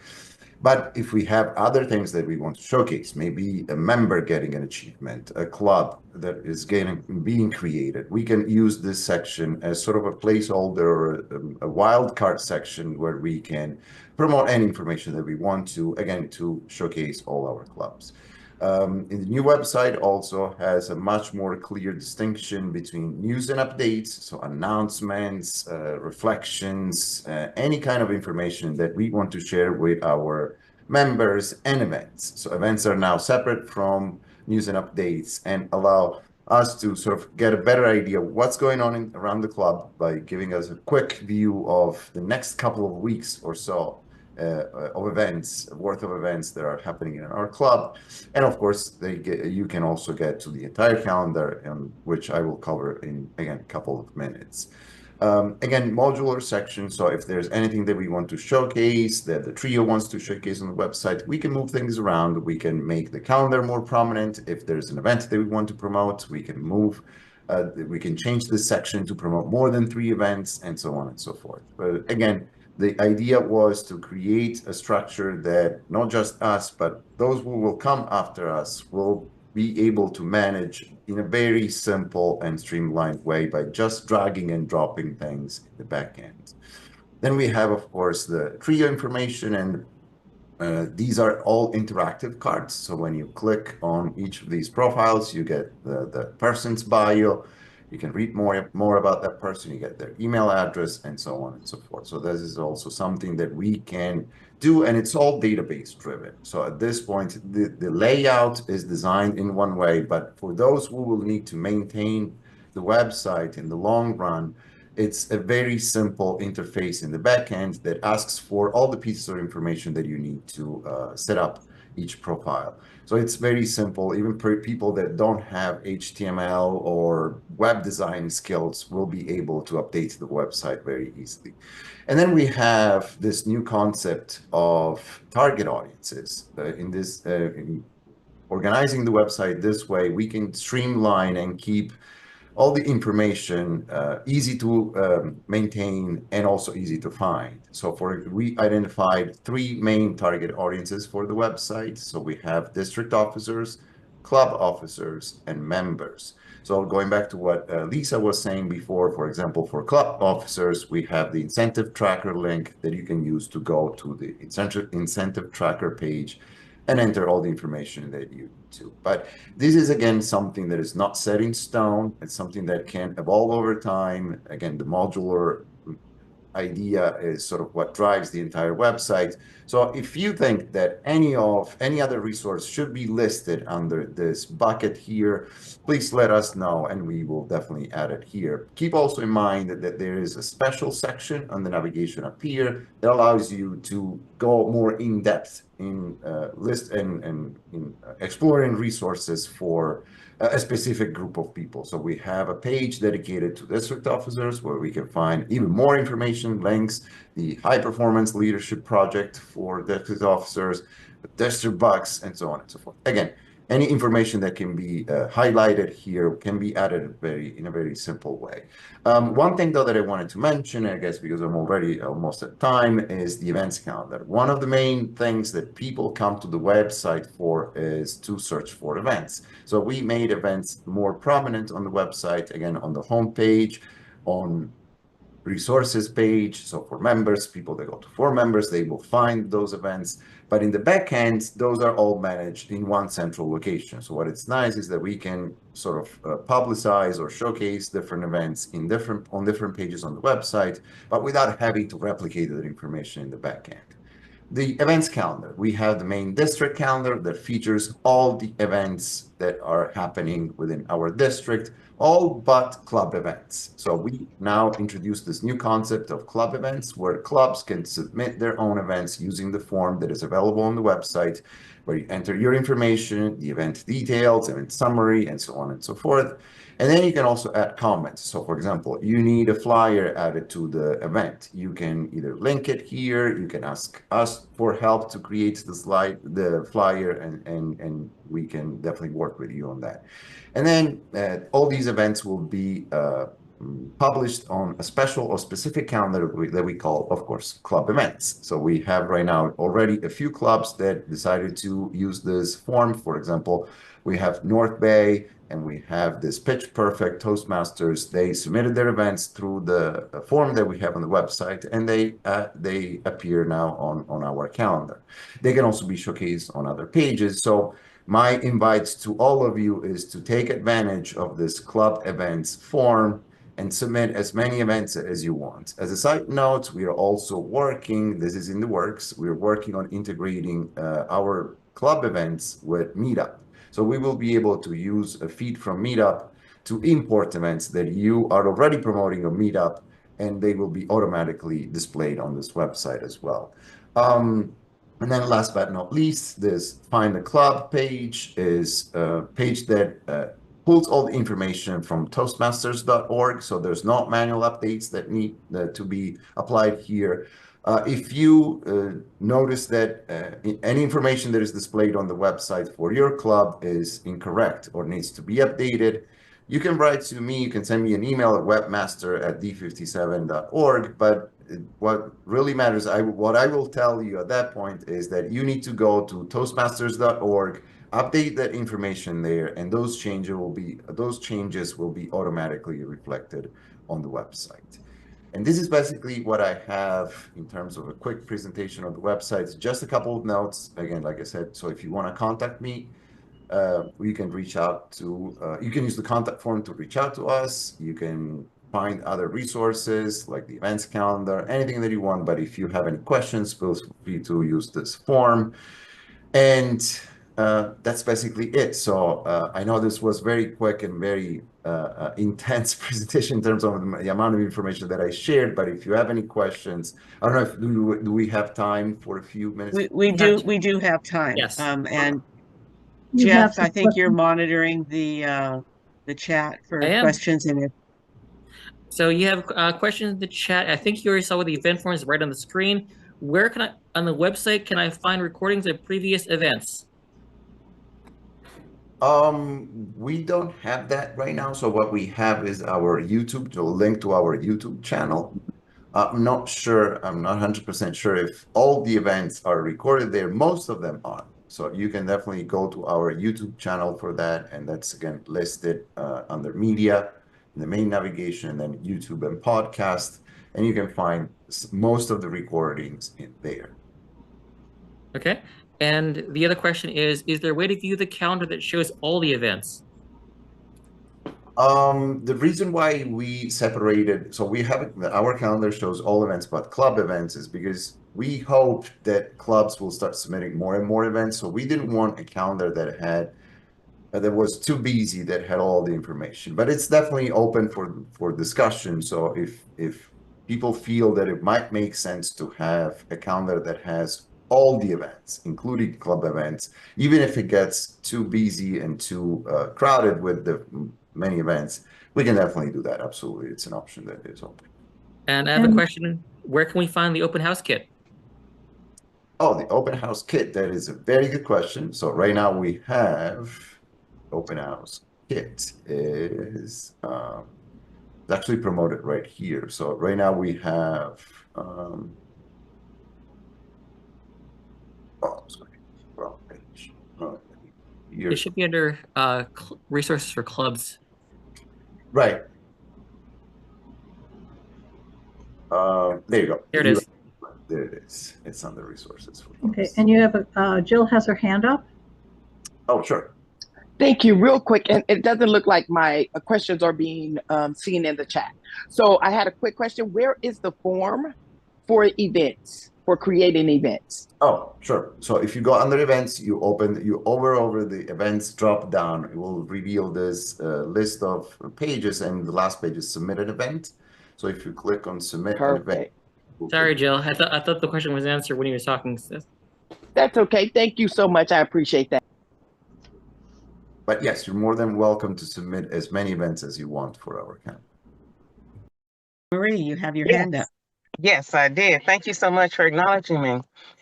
But if we have other things that we want to showcase, maybe a member getting an achievement, a club that is being created, we can use this section as sort of a placeholder or a wildcard section where we can promote any information that we want to, again, to showcase all our clubs. The new website also has a much more clear distinction between news and updates, so announcements, reflections, any kind of information that we want to share with our members, and events. So events are now separate from news and updates and allow us to sort of get a better idea of what's going on around the club by giving us a quick view of the next couple of weeks or so of events, worth of events that are happening in our club. And of course, you can also get to the entire calendar, which I will cover in, again, a couple of minutes. Again, modular section. So if there's anything that we want to showcase, that the trio wants to showcase on the website, we can move things around. We can make the calendar more prominent. If there's an event that we want to promote, we can move. We can change this section to promote more than 3 events, and so on and so forth. But again, the idea was to create a structure that not just us, but those who will come after us will be able to manage in a very simple and streamlined way by just dragging and dropping things in the back end. Then we have, of course, the trio information, and these are all interactive cards. So when you click on each of these profiles, you get the person's bio. You can read more about that person. You get their email address and so on and so forth. So this is also something that we can do, and it's all database driven. So at this point, the layout is designed in one way, but for those who will need to maintain the website in the long run, it's a very simple interface in the back end that asks for all the pieces of information that you need to set up each profile. So it's very simple. Even for people that don't have HTML or web design skills will be able to update the website very easily. And then we have this new concept of target audiences. In organizing the website this way, we can streamline and keep all the information easy to maintain and also easy to find. So we identified 3 main target audiences for the website. So we have district officers, club officers, and members. So going back to what Leesa was saying before, for example, for club officers, we have the incentive tracker link that you can use to go to the incentive tracker page and enter all the information that you need to. But this is, again, something that is not set in stone. It's something that can evolve over time. Again, the modular idea is sort of what drives the entire website. So if you think that any other resource should be listed under this bucket here, please let us know and we will definitely add it here. Keep also in mind that there is a special section on the navigation up here that allows you to go more in depth in list and in exploring resources for a specific group of people. So we have a page dedicated to district officers where we can find even more information, links, the high performance leadership project for district officers, district bucks, and so on and so forth. Again, any information that can be highlighted here can be added in a very simple way. One thing, though, that I wanted to mention, I guess because I'm already almost at time, is the events calendar. One of the main things that people come to the website for is to search for events. So we made events more prominent on the website, again, on the home page, on resources page. So for members, people that go to for members, they will find those events. But in the back end, those are all managed in one central location. So what it's nice is that we can sort of publicize or showcase different events on different pages on the website, but without having to replicate that information in the back end. The events calendar, we have the main district calendar that features all the events that are happening within our district, all but club events. So we now introduce this new concept of club events where clubs can submit their own events using the form that is available on the website, where you enter your information, the event details, event summary, and so on and so forth. And then you can also add comments. So for example, you need a flyer added to the event. You can either link it here, you can ask us for help to create the flyer, and we can definitely work with you on that. And then all these events will be published on a special or specific calendar that we call, of course, club events. So we have right now already a few clubs that decided to use this form. For example, we have North Bay, and we have this Pitch Perfect Toastmasters. They submitted their events through the form that we have on the website, and they appear now on our calendar. They can also be showcased on other pages. So my invite to all of you is to take advantage of this club events form and submit as many events as you want. As a side note, we are also working, this is in the works, we're working on integrating our club events with Meetup. So we will be able to use a feed from Meetup to import events that you are already promoting on Meetup, and they will be automatically displayed on this website as well. And then last but not least, this Find a Club page is a page that pulls all the information from Toastmasters.org. So there's no manual updates that need to be applied here. If you notice that any information that is displayed on the website for your club is incorrect or needs to be updated, you can write to me. You can send me an email at webmaster@d57.org. But what really matters, what I will tell you at that point is that you need to go to Toastmasters.org update that information there, and those changes will be automatically reflected on the website. And this is basically what I have in terms of a quick presentation of the website. Just a couple of notes. Again, like I said, so if you want to contact me, you can reach out to, you can use the contact form to reach out to us. You can find other resources like the events calendar, anything that you want. But if you have any questions, feel free to use this form. And that's basically it. So I know this was very quick and very intense presentation in terms of the amount of information that I shared. But if you have any questions, I don't know if do we have time for a few minutes? We do have time. Yes. And You have Jeff, some I think you're questions? monitoring the chat for I am. questions, and if So you have questions in the chat. I think you already saw what the event form is right on the screen. Where can I, on the website, can I find recordings of previous events? We don't have that right now. So what we have is our YouTube, the link to our YouTube channel. I'm not sure, I'm not 100% sure if all the events are recorded there. Most of them are. So you can definitely go to our YouTube channel for that. And that's again listed under media in the main navigation, and then YouTube and podcast. And you can find most of the recordings in there. Okay. And the other question is there a way to view the calendar that shows all the events? The reason why we separated, so we have our calendar shows all events but club events, is because we hoped that clubs will start submitting more and more events. So we didn't want a calendar that was too busy, that had all the information. But it's definitely open for discussion. So if people feel that it might make sense to have a calendar that has all the events, including club events, even if it gets too busy and too crowded with the many events, we can definitely do that. Absolutely. It's an option that is open. And I have a question. Where can we find the open house kit? Oh, the open house kit. That is a very good question. So right now we have open house kit is actually promoted right here. So right now we have wrong page. It should be under resources for clubs. Right. There you go. Here it is. There it is. It's under resources. Okay, and you have Jill has her hand up. Oh, sure. Thank you. Real quick, and it doesn't look like my questions are being seen in the chat. So I had a quick question. Where is the form for events, for creating events? Oh, sure. So if you go under events, you hover over the events drop down. It will reveal this list of pages, and the last page is submit an event. So if you click on submit an event. Sorry, Jill. I thought the question was answered when you were talking. That's okay. Thank you so much. I appreciate that. But yes, you're more than welcome to submit as many events as you want for our account. Marie, you have your hand up. Yes, I did. Thank you so much for acknowledging me.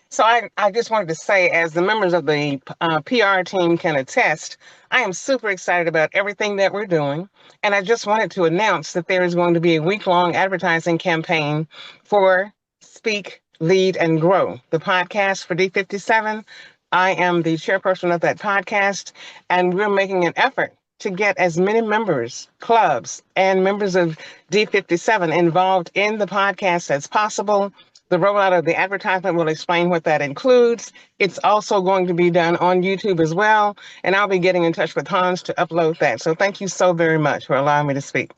So I just wanted to say, as the members of the PR team can attest, I am super excited about everything that we're doing. And I just wanted to announce that there is going to be a week-long advertising campaign for Speak, Lead, and Grow, the podcast for D57. I am the chairperson of that podcast, and we're making an effort to get as many members, clubs, and members of D57 involved in the podcast as possible. The rollout of the advertisement will explain what that includes. It's also going to be done on YouTube as well, and I'll be getting in touch with Hans to upload that. So thank you so very much for allowing me to speak.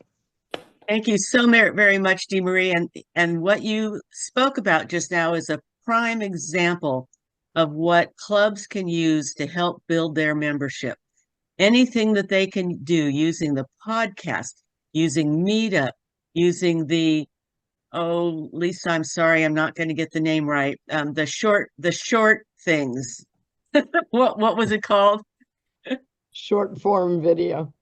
Thank you so very much, Dee Marie. And what you spoke about just now is a prime example of what clubs can use to help build their membership. Anything that they can do using the podcast, using Meetup, using the, oh, Leesa, I'm sorry, I'm not going to get the name right. The short things. What was it called? Short form video.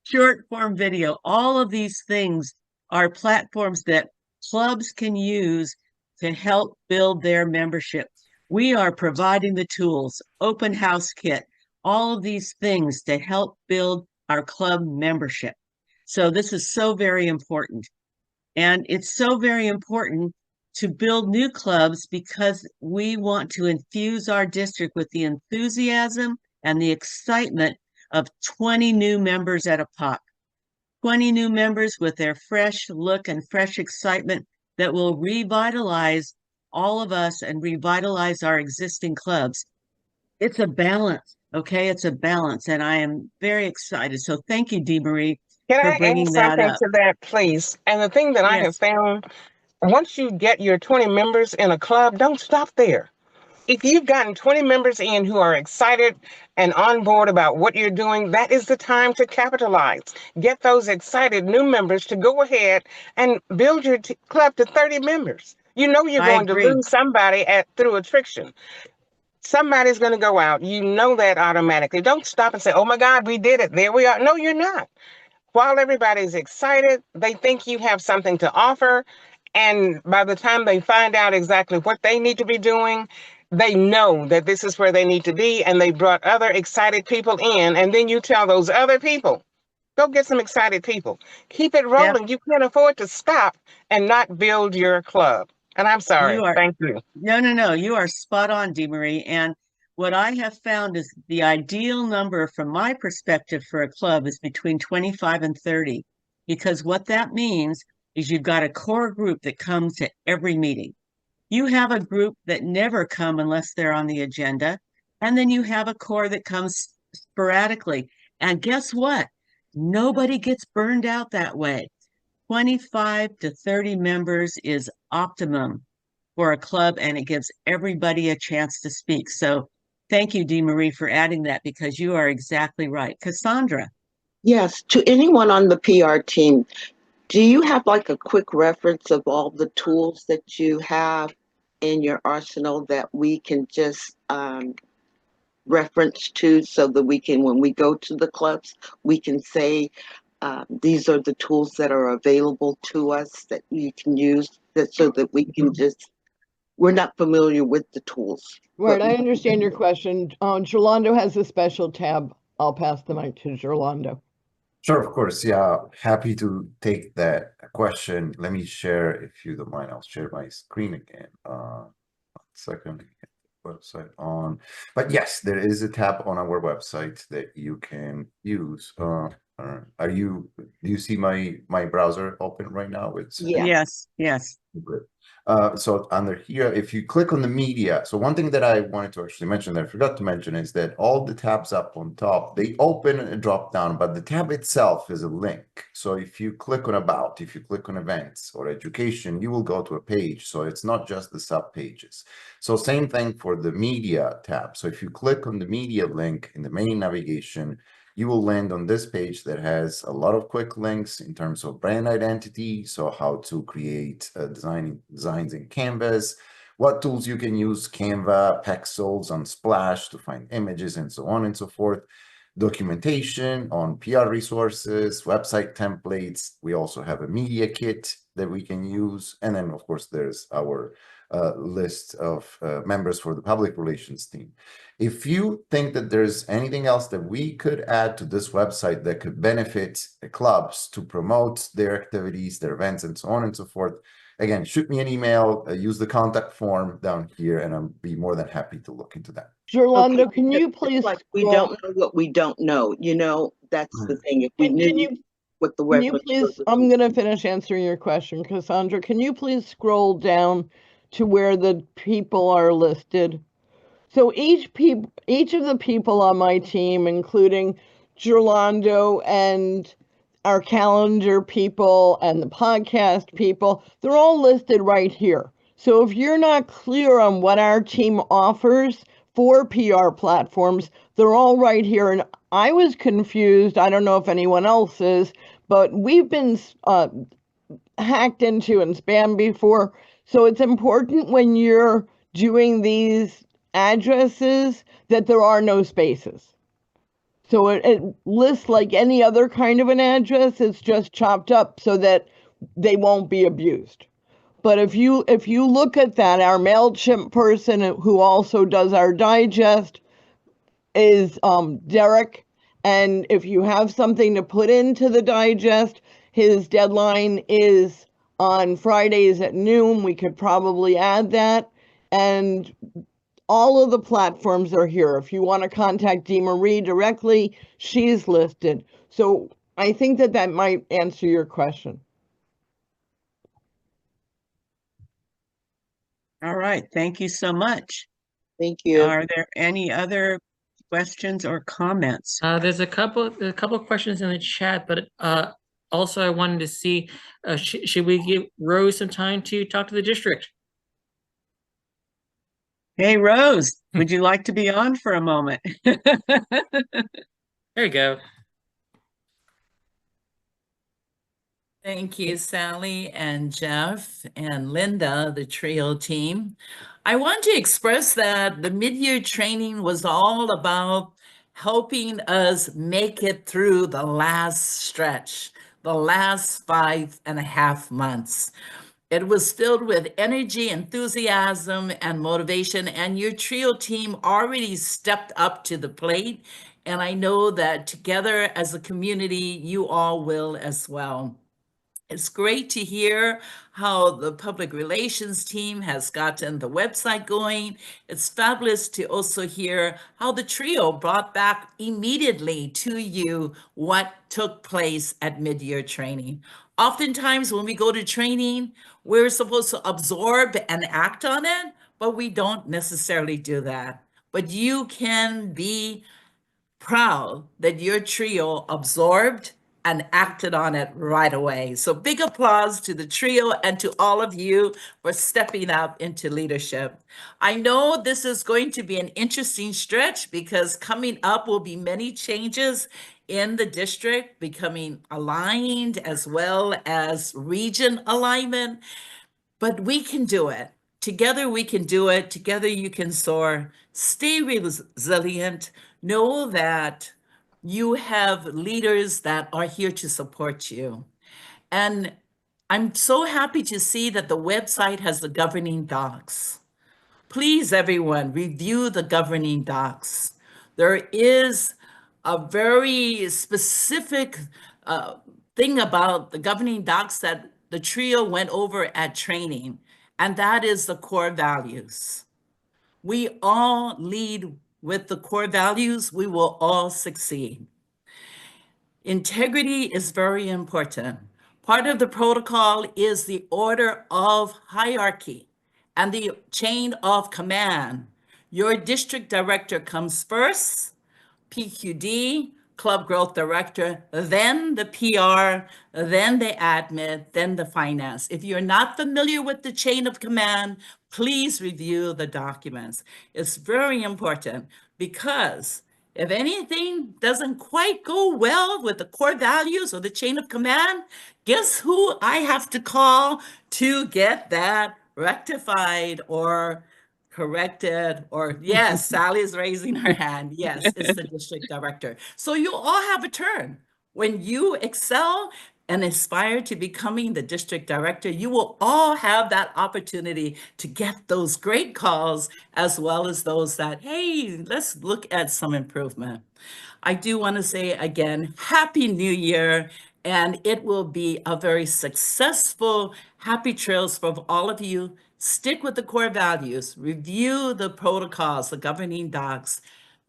Short form video. All of these things are platforms that clubs can use to help build their membership. We are providing the tools, open house kit, all of these things to help build our club membership. So this is so very important. And it's so very important to build new clubs because we want to infuse our district with the enthusiasm and the excitement of 20 new members at a pop. 20 new members with their fresh look and fresh excitement that will revitalize all of us and revitalize our existing clubs. It's a balance, okay? It's a balance, and I am very excited. So thank you, Dee Marie, Can for I add bringing that something up. to that, please? And the thing that I have Yes, found, once you get your 20 members in a club, don't stop there. If you've gotten 20 members in who are excited and on board about what you're doing, that is the time to capitalize. Get those excited new members to go ahead and build your club to 30 members. You know you're I going to agree. lose somebody through attrition. Somebody's going to go out. You know that automatically. Don't stop and say, oh my God, we did it. There we are. No, you're not. While everybody's excited, they think you have something to offer. And by the time they find out exactly what they need to be doing, they know that this is where they need to be. And they brought other excited people in. And then you tell those other people, go get some excited people. Keep it Yep. rolling. You can't afford to stop and not build your club. And I'm sorry. You are, Thank you. no, you are spot on, Dee Marie. And what I have found is the ideal number from my perspective for a club is between 25 and 30, because what that means is you've got a core group that comes to every meeting. You have a group that never come unless they're on the agenda, and then you have a core that comes sporadically. And guess what? Nobody gets burned out that way. 25 to 30 members is optimum for a club, and it gives everybody a chance to speak. So thank you, Dee Marie, for adding that, because you are exactly right. Cassandra. Yes, to anyone on the PR team, do you have like a quick reference of all the tools that you have in your arsenal that we can just reference to, so that we can, when we go to the clubs, we can say, these are the tools that are available to us that you can use, that so that we can just, we're not familiar with the tools. Right, but I understand your question. Gerlando has a special tab. I'll pass the mic to Gerlando. Sure, of course. Yeah, happy to take that question. Let me share, if you don't mind, I'll share my screen again. 1 second, get the website on. But yes, there is a tab on our website that you can use. Do you see my browser open right now? It's Yes. Yes. good. So under here, if you click on the media, so one thing that I wanted to actually mention that I forgot to mention is that all the tabs up on top, they open and drop down, but the tab itself is a link. So if you click on about, if you click on events or education, you will go to a page. So it's not just the sub pages. So same thing for the media tab. So if you click on the media link in the main navigation, you will land on this page that has a lot of quick links in terms of brand identity. So how to create designs in Canvas, what tools you can use, Canva, Pexels, Unsplash to find images, and so on and so forth. Documentation on PR resources, website templates. We also have a media kit that we can use. And then, of course, there's our list of members for the public relations team. If you think that there's anything else that we could add to this website that could benefit the clubs to promote their activities, their events, and so on and so forth, again, shoot me an email, use the contact form down here, and I'll be more than happy to look into that. Gerlando, can you please? Like, we don't know what we don't know. You know, that's the thing. If we knew what the Can you reference please, was, I'm going to finish answering your question, Cassandra. Can you please scroll down to where the people are listed? So each of the people on my team, including Gerlando and our calendar people and the podcast people, they're all listed right here. So if you're not clear on what our team offers for PR platforms, they're all right here. And I was confused. I don't know if anyone else is, but we've been hacked into and spammed before. So it's important when you're doing these addresses that there are no spaces. So it lists like any other kind of an address. It's just chopped up so that they won't be abused. But if you look at that, our MailChimp person who also does our digest is Derek. And if you have something to put into the digest, his deadline is on Fridays at noon. We could probably add that. And all of the platforms are here. If you want to contact Dee Marie directly, she's listed. So I think that that might answer your question. All right, thank you so much. Thank you. Are there any other questions or comments? There's a couple of questions in the chat, but also I wanted to see, should we give Rose some time to talk to the district? Hey, Rose, would you like to be on for a moment? There you go. Thank you, Sally and Jeff and Linda, the TRIO team. I want to express that the mid-year training was all about helping us make it through the last stretch, the last 5.5 months. It was filled with energy, enthusiasm, and motivation, and your TRIO team already stepped up to the plate. And I know that together as a community, you all will as well. It's great to hear how the public relations team has gotten the website going. It's fabulous to also hear how the TRIO brought back immediately to you what took place at mid-year training. Oftentimes when we go to training, we're supposed to absorb and act on it, but we don't necessarily do that. But you can be proud that your TRIO absorbed and acted on it right away. So big applause to the TRIO and to all of you for stepping up into leadership. I know this is going to be an interesting stretch because coming up will be many changes in the district, becoming aligned as well as region alignment, but we can do it. Together we can do it. Together you can soar. Stay resilient. Know that you have leaders that are here to support you. And I'm so happy to see that the website has the governing docs. Please, everyone, review the governing docs. There is a very specific thing about the governing docs that the TRIO went over at training, and that is the core values. We all lead with the core values, we will all succeed. Integrity is very important. Part of the protocol is the order of hierarchy and the chain of command. Your district director comes first, PQD, club growth director, then the PR, then the admin, then the finance. If you're not familiar with the chain of command, please review the documents. It's very important because if anything doesn't quite go well with the core values or the chain of command, guess who I have to call to get that rectified or corrected? Or yes, Sally's raising her hand. Yes, it's the district director. So you all have a turn. When you excel and aspire to becoming the district director, you will all have that opportunity to get those great calls as well as those that, hey, let's look at some improvement. I do want to say again, Happy New Year, and it will be a very successful, happy trails for all of you. Stick with the core values, review the protocols, the governing docs,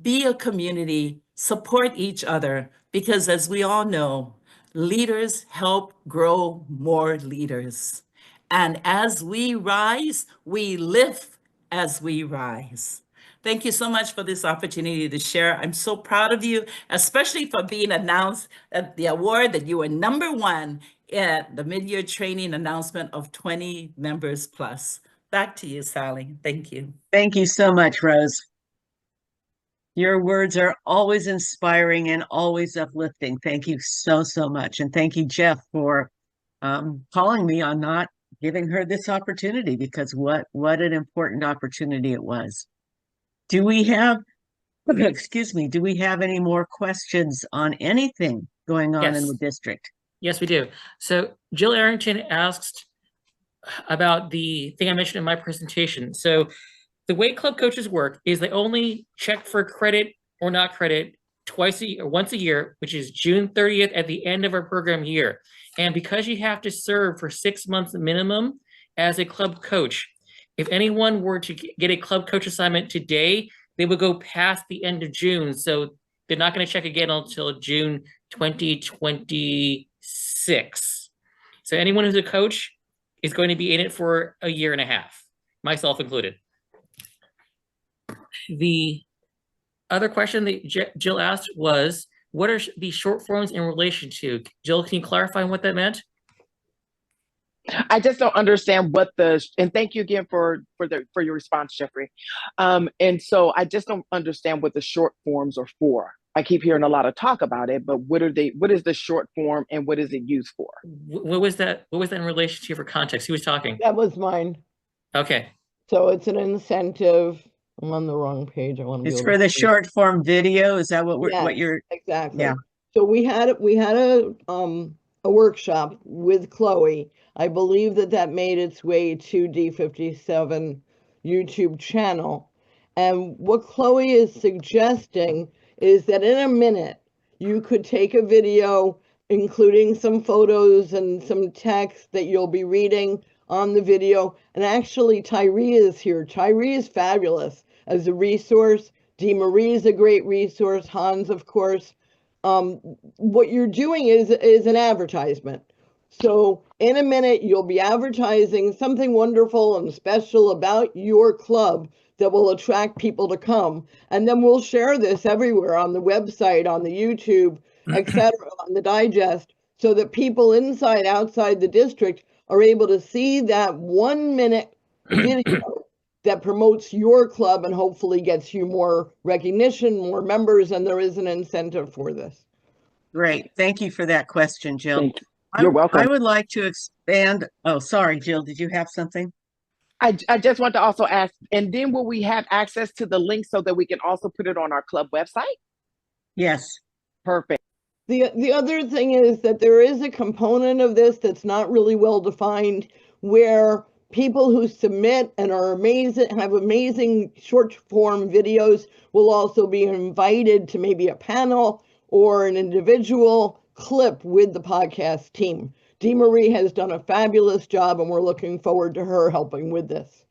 be a community, support each other, because as we all know, leaders help grow more leaders. And as we rise, we lift as we rise. Thank you so much for this opportunity to share. I'm so proud of you, especially for being announced at the award that you were #1 at the mid-year training announcement of 20 members plus. Back to you, Sally. Thank you. Thank you so much, Rose. Your words are always inspiring and always uplifting. Thank you so, so much. And thank you, Jeff, for calling me on not giving her this opportunity, because what an important opportunity it was. Do we have, excuse me, do we have any more questions on anything going on in the district? Yes, we do. So Jill Arrington asked about the thing I mentioned in my presentation. So the way club coaches work is they only check for credit or not credit once a year, which is June 30th at the end of our program year. And because you have to serve for 6 months minimum as a club coach, If anyone were to get a club coach assignment today, they would go past the end of June. So they're not going to check again until June 2026. So anyone who's a coach is going to be in it for a year and a half, myself included. The other question that Jill asked was, what are the short forms in relation to? Jill, can you clarify what that meant? I just don't understand what and thank you again for your response, Jeffrey. And so I just don't understand what the short forms are for. I keep hearing a lot of talk about it, but what is the short form and what is it used for? What was that in relation to for context? Who was talking? That was mine. Okay. So it's an incentive. I'm on the wrong page. I want to. It's for the short form video. Is that what Yes, you're exactly? Yeah. So we had a workshop with Chloe. I believe that made its way to D57 YouTube channel. And what Chloe is suggesting is that in a minute, you could take a video, including some photos and some text that you'll be reading on the video. And actually, Tyree is here. Tyree is fabulous as a resource. Dee Marie is a great resource. Hans, of course. What you're doing is an advertisement. So in a minute, you'll be advertising something wonderful and special about your club that will attract people to come. And then we'll share this everywhere on the website, on the YouTube, etc., on the digest, so that people inside, outside the district are able to see that 1 minute video that promotes your club and hopefully gets you more recognition, more members, and there is an incentive for this. Great. Thank you for that question, Jill. Thank you. You're welcome. I would like to expand. Oh, sorry, Jill. Did you have something? I just want to also ask, and then will we have access to the link so that we can also put it on our club website? Yes. Perfect. The other thing is that there is a component of this that's not really well defined, where people who submit and are amazing, have amazing short form videos, will also be invited to maybe a panel or an individual clip with the podcast team. Dee Marie has done a fabulous job, and we're looking forward to her helping with this.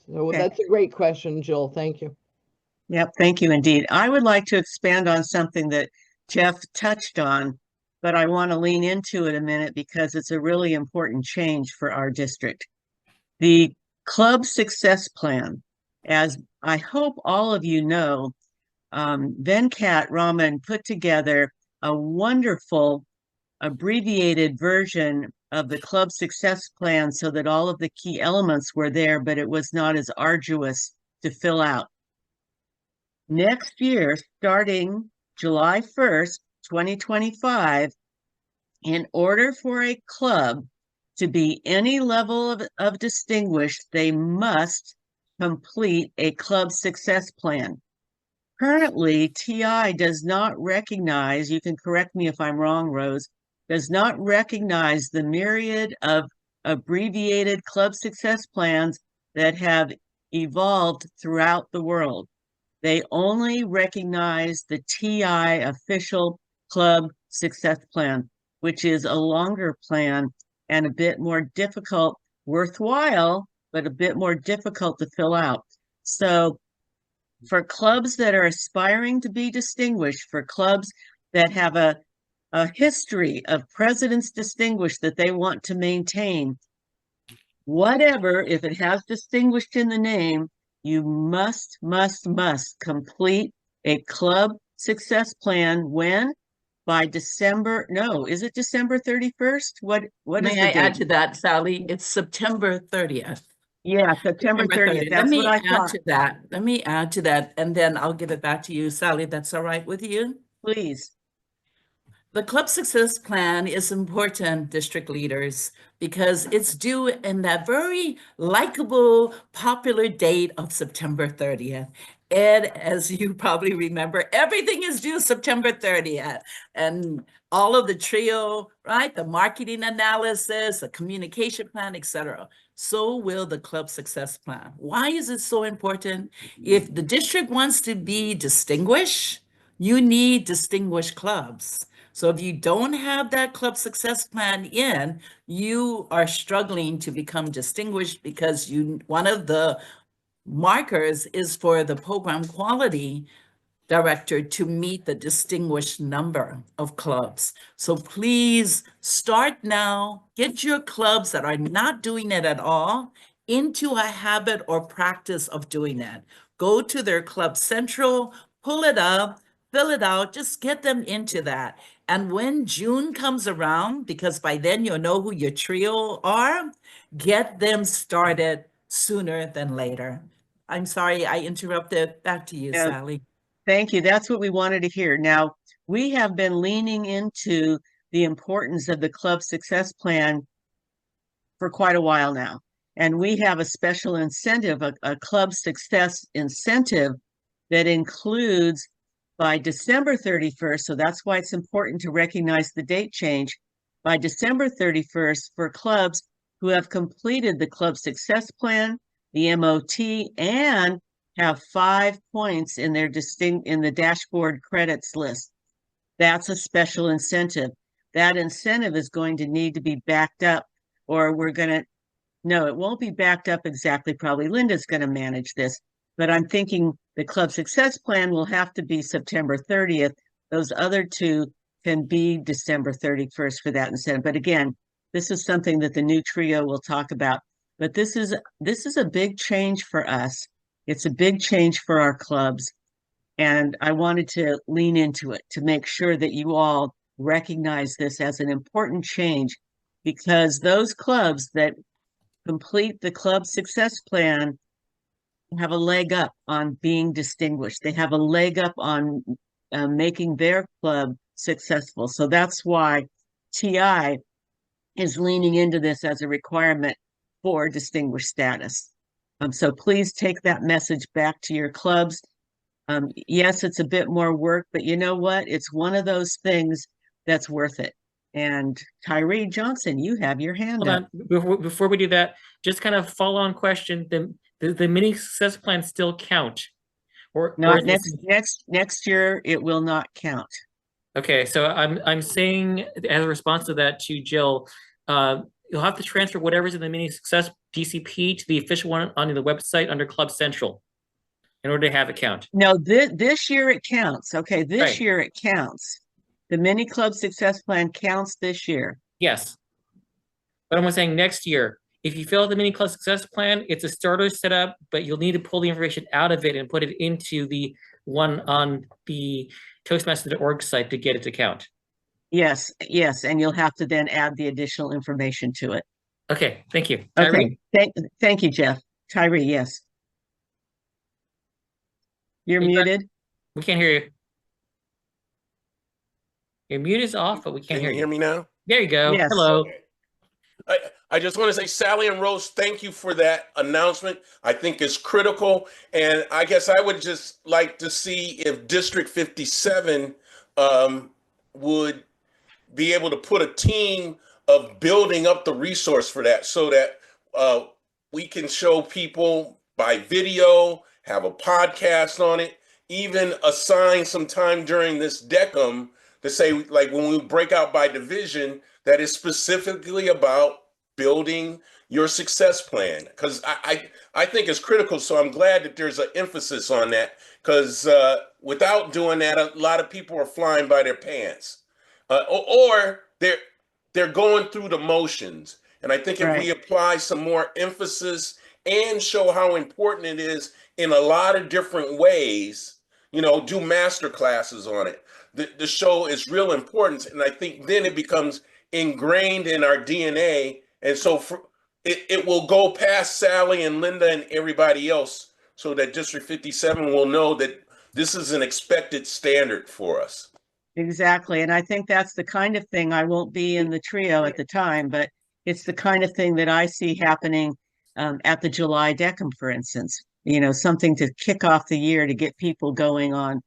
So That's a great question, Jill. Thank you. Yep, thank you indeed. I would like to expand on something that Jeff touched on, but I want to lean into it a minute because it's a really important change for our district. The Club Success Plan, as I hope all of you know, Venkat Raman put together a wonderful abbreviated version of the Club Success Plan so that all of the key elements were there, but it was not as arduous to fill out. Next year, starting July 1st, 2025, in order for a club to be any level of distinguished, they must complete a club success plan. Currently, TI does not recognize, you can correct me if I'm wrong, Rose, does not recognize the myriad of abbreviated club success plans that have evolved throughout the world. They only recognize the TI official club success plan, which is a longer plan and a bit more difficult, worthwhile, but a bit more difficult to fill out. So for clubs that are aspiring to be distinguished, for clubs that have a history of presidents distinguished that they want to maintain, whatever, if it has distinguished in the name, you must complete a club success plan. When? By December, no, is it December 31st? What is the date? May I add to that, Sally? It's September 30th. Yeah, September 30th. That's what I thought. Let me add to that, and then I'll give it back to you, Sally. That's all right with you? Please. The Club Success Plan is important, district leaders, because it's due in that very likable, popular date of September 30th. And as you probably remember, everything is due September 30th. And all of the trio, right? The marketing analysis, the communication plan, etc. So will the Club Success Plan. Why is it so important? If the district wants to be distinguished, You need distinguished clubs. So if you don't have that club success plan in, you are struggling to become distinguished because one of the markers is for the program quality director to meet the distinguished number of clubs. So please start now, get your clubs that are not doing it at all into a habit or practice of doing that. Go to their Club Central, pull it up, fill it out, just get them into that. And when June comes around, because by then you'll know who your trio are, get them started sooner than later. I'm sorry I interrupted. Back to you, Yeah. Sally. Thank you. That's what we wanted to hear. Now, we have been leaning into the importance of the club success plan for quite a while now. And we have a special incentive, a club success incentive that includes by December 31st. So that's why it's important to recognize the date change. By December 31st for clubs who have completed the club success plan, the MOT, and have 5 points in their in the dashboard credits list. That's a special incentive. That incentive is going to need to be backed up, or no, it won't be backed up exactly. Probably Linda's going to manage this, but I'm thinking the club success plan will have to be September 30th. Those other two can be December 31st for that incentive. But again, this is something that the new trio will talk about. But this is a big change for us. It's a big change for our clubs. And I wanted to lean into it to make sure that you all recognize this as an important change, because those clubs that complete the club success plan have a leg up on being distinguished. They have a leg up on making their club successful. So that's why TI is leaning into this as a requirement for distinguished status. So please take that message back to your clubs. Yes, it's a bit more work, but you know what? It's one of those things that's worth it. And Tyree Johnson, you have your hand Hold up. on. Before we do that, just kind of follow on question. The mini success plans still count? Not next year, it will not count. Okay, so I'm saying as a response to that to Jill, you'll have to transfer whatever's in the mini success DCP to the official one on the website under Club Central in order to have it count. No, this year it counts. Okay, this Right. year it counts. The mini club success plan counts this year. Yes. But I'm saying next year, if you fill out the mini club success plan, it's a starter setup, but you'll need to pull the information out of it and put it into the one on the Toastmaster.org site to get it to count. Yes, and you'll have to then add the additional information to it. Okay, thank you. Tyree? Okay, thank you, Jeff. Tyree, yes. You're muted. We can't hear you. Your mute is off, but we can't hear you. Can you hear me now? There you go. Yes. Hello. I just want to say, Sally and Rose, thank you for that announcement. I think it's critical. And I guess I would just like to see if District 57 would be able to put a team of building up the resource for that, so that we can show people by video, have a podcast on it, even assign some time during this DECM to say, like, when we break out by division, that is specifically about building your success plan, because I think it's critical. So I'm glad that there's an emphasis on that, because without doing that, a lot of people are flying by their pants, or they're going through the motions. And I think if we apply some more emphasis and show how important it is in a lot of different ways, do master classes on it, the show is real important. And I think then it becomes ingrained in our DNA. And so it will go past Sally and Linda and everybody else, so that District 57 will know that this is an expected standard for us. Exactly. And I think that's the kind of thing, I won't be in the trio at the time, but it's the kind of thing that I see happening at the July DECM, for instance. Something to kick off the year, to get people going on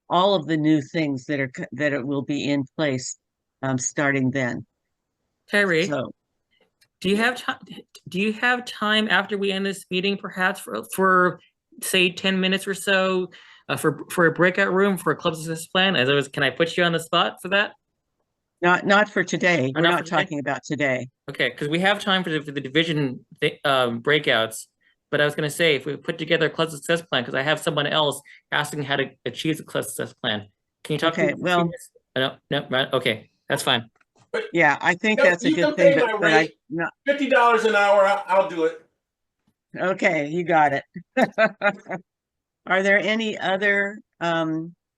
all of the new things that it will be in place starting then. Tyree, so, do you have time after we end this meeting, perhaps for say 10 minutes or so, for a breakout room for a club success plan? Can I put you on the spot for that? Not for today. We're not not for today? talking about today. Okay, because we have time for the division breakouts. But I was going to say, if we put together a club success plan, because I have someone else asking how to achieve the club success plan. Can you talk to Okay, me? well, No, right, okay, that's fine. yeah, I think You know, that's a you good can thing, pay my but I rate. no. $50 an hour. I'll do it. Okay, you got it. Are there any other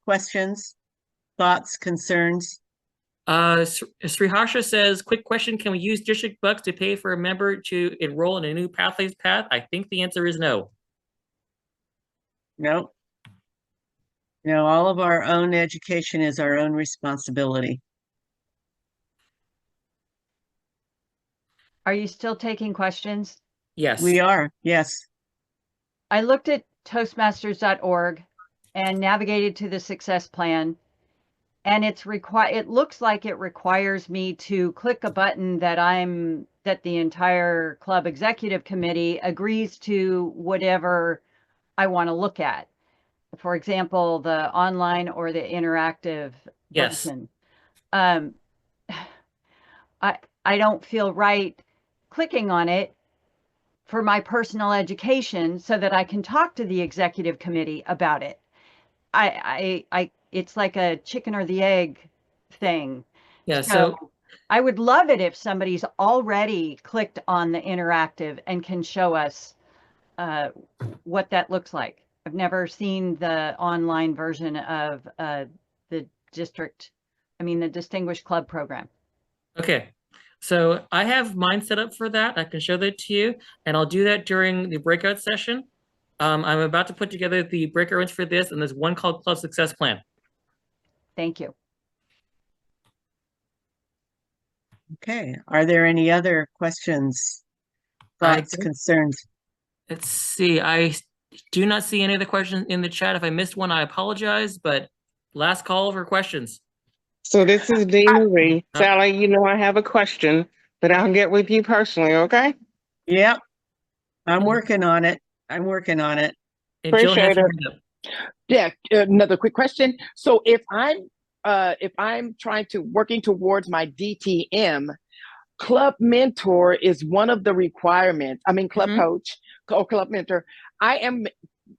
questions, thoughts, concerns? Srihasha says, quick question, can we use district bucks to pay for a member to enroll in a new Pathways path? I think the answer is no. No. No, all of our own education is our own responsibility. Are you still taking questions? Yes. We are, yes. I looked at Toastmasters.org and navigated to the success plan. And it looks like it requires me to click a button that the entire club executive committee agrees to whatever I want to look at. For example, the online or the interactive Yes. version. I don't feel right clicking on it for my personal education so that I can talk to the executive committee about it. It's like a chicken or the egg thing. Yeah, So I would love it if somebody's already clicked on the interactive and can show us what that looks like. I've never seen the online version of the Distinguished Club program. Okay, so I have mine set up for that. I can show that to you, and I'll do that during the breakout session. I'm about to put together the breakout rooms for this, and there's one called Club Success Plan. Thank you. Okay, are there any other questions, thoughts, concerns? Let's see, I do not see any other questions in the chat. If I missed one, I apologize, but last call for questions. So this is Dee Marie. Sally, you know I have a question, but I'll get with you personally, okay? Yep, I'm working on it. I'm working on it. And Jill has Appreciate her it. hand up. Yeah, another quick question. So if I'm working towards my DTM, club mentor is one of the requirements. I mean, club coach or club mentor. I'm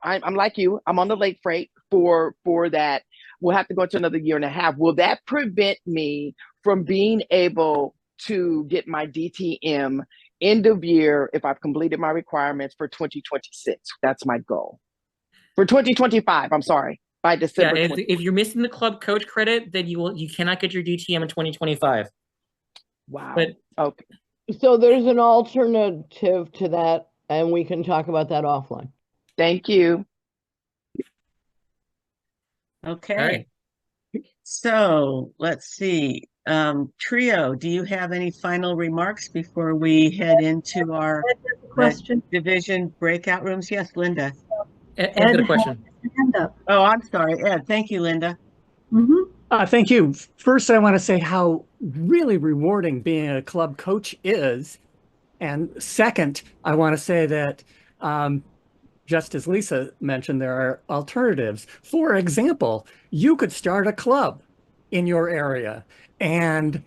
like you. I'm on the late freight for that. We'll have to go to another year and a half. Will that prevent me from being able to get my DTM end of year if I've completed my requirements for 2026? That's my goal. For 2025, I'm sorry, by December. Yeah, if you're missing the club coach credit, then you cannot get your DTM in 2025. Wow. But okay. So there's an alternative to that, and we can talk about that offline. Thank you. Okay. All right. So let's see. Trio, do you have any final remarks before we head into our question? Division breakout rooms? Yes, Linda. Ed's got a question. Hand up. Oh, I'm sorry, Ed. Thank you, Linda. Thank you. First, I want to say how really rewarding being a club coach is. And second, I want to say that just as Leesa mentioned, there are alternatives. For example, you could start a club in your area. And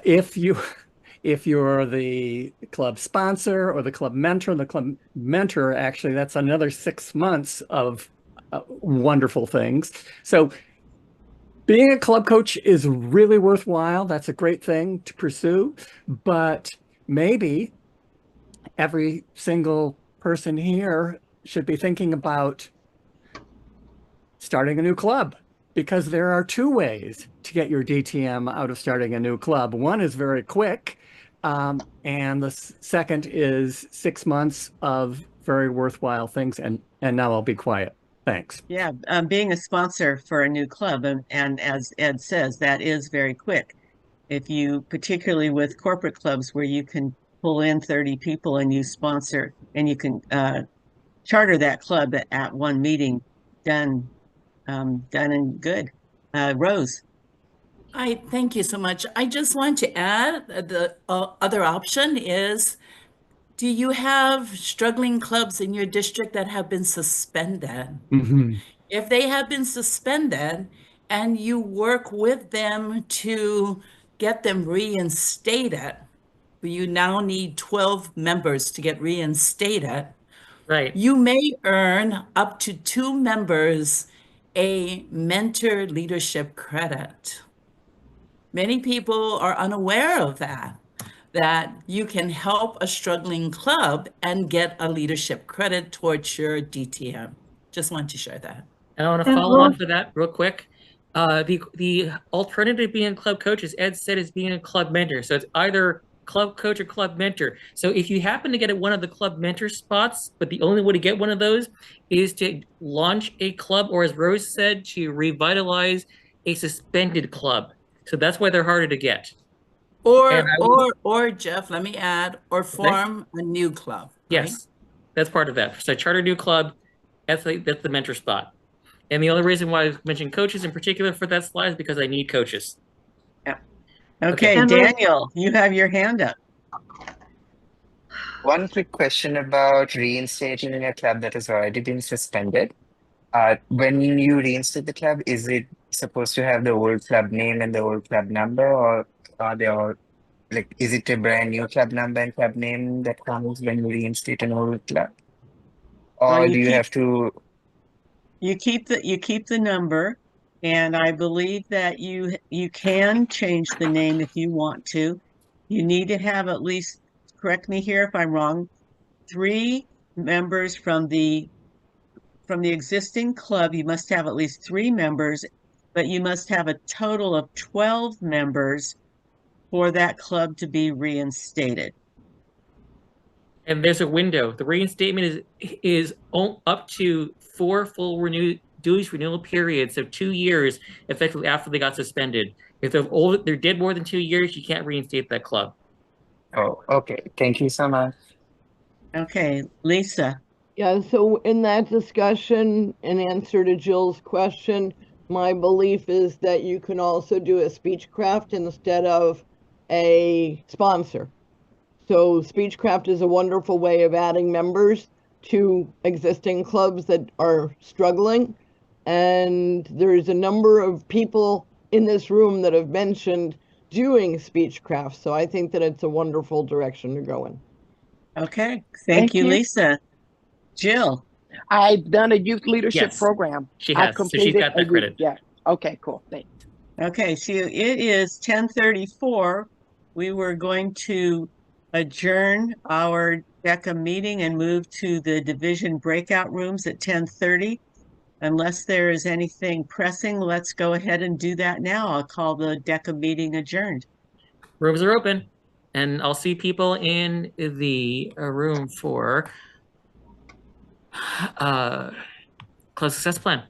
if you're the club sponsor or the club mentor, actually, that's another 6 months of wonderful things. So being a club coach is really worthwhile. That's a great thing to pursue, but maybe every single person here should be thinking about starting a new club, because there are two ways to get your DTM out of starting a new club. One is very quick, and the second is 6 months of very worthwhile things. And now I'll be quiet. Thanks. Yeah, being a sponsor for a new club, and as Ed says, that is very quick. If you, particularly with corporate clubs where you can pull in 30 people and you sponsor, and you can charter that club at one meeting, done and good. Rose. Thank you so much. I just want to add the other option is, do you have struggling clubs in your district that have been suspended? if they have been suspended and you work with them to get them reinstated, you now need 12 members to get reinstated. Right. You may earn up to 2 members a mentor leadership credit. Many people are unaware of that you can help a struggling club and get a leadership credit towards your DTM. Just want to share that. And I want to follow on to that real quick. The alternative to being a club coach, as Ed said, is being a club mentor. So it's either club coach or club mentor. So if you happen to get at one of the club mentor spots, but the only way to get one of those is to launch a club, or as Rose said, to revitalize a suspended club. So that's why they're harder to get. Or Jeff, let me add, or form a new club. Yes, right? That's part of that. So charter a new club, that's the mentor spot. And the only reason why I mentioned coaches in particular for that slide is because I need coaches. Yeah. Okay, Daniel, you have your hand up. One quick question about reinstating a club that has already been suspended. When you reinstate the club, is it supposed to have the old club name and the old club number, or are they all like, is it a brand new club number and club name that comes when you reinstate an old club? Or do you have to? You keep the number, and I believe that you can change the name if you want to. You need to have at least, correct me here if I'm wrong, 3 members from the existing club. You must have at least 3 members, but you must have a total of 12 members for that club to be reinstated. And there's a window. The reinstatement is up to 4 full dues renewal periods, so 2 years effectively after they got suspended. If they're dead more than 2 years, you can't reinstate that club. Oh, okay. Thank you so much. Okay, Leesa. Yeah, so in that discussion, in answer to Jill's question, my belief is that you can also do a Speechcraft instead of a sponsor. So Speechcraft is a wonderful way of adding members to existing clubs that are struggling. And there's a number of people in this room that have mentioned doing Speechcraft. So I think that it's a wonderful direction to go in. Okay, thank you, Leesa. Jill. I've done a youth leadership program. She has, so she's got that credit. Yeah. Okay, cool. Thanks. Okay, so it is 10:34. We were going to adjourn our DECM meeting and move to the division breakout rooms at 10:30. Unless there is anything pressing, let's go ahead and do that now. I'll call the DECM meeting adjourned. Rooms are open, and I'll see people in the room for close success plan.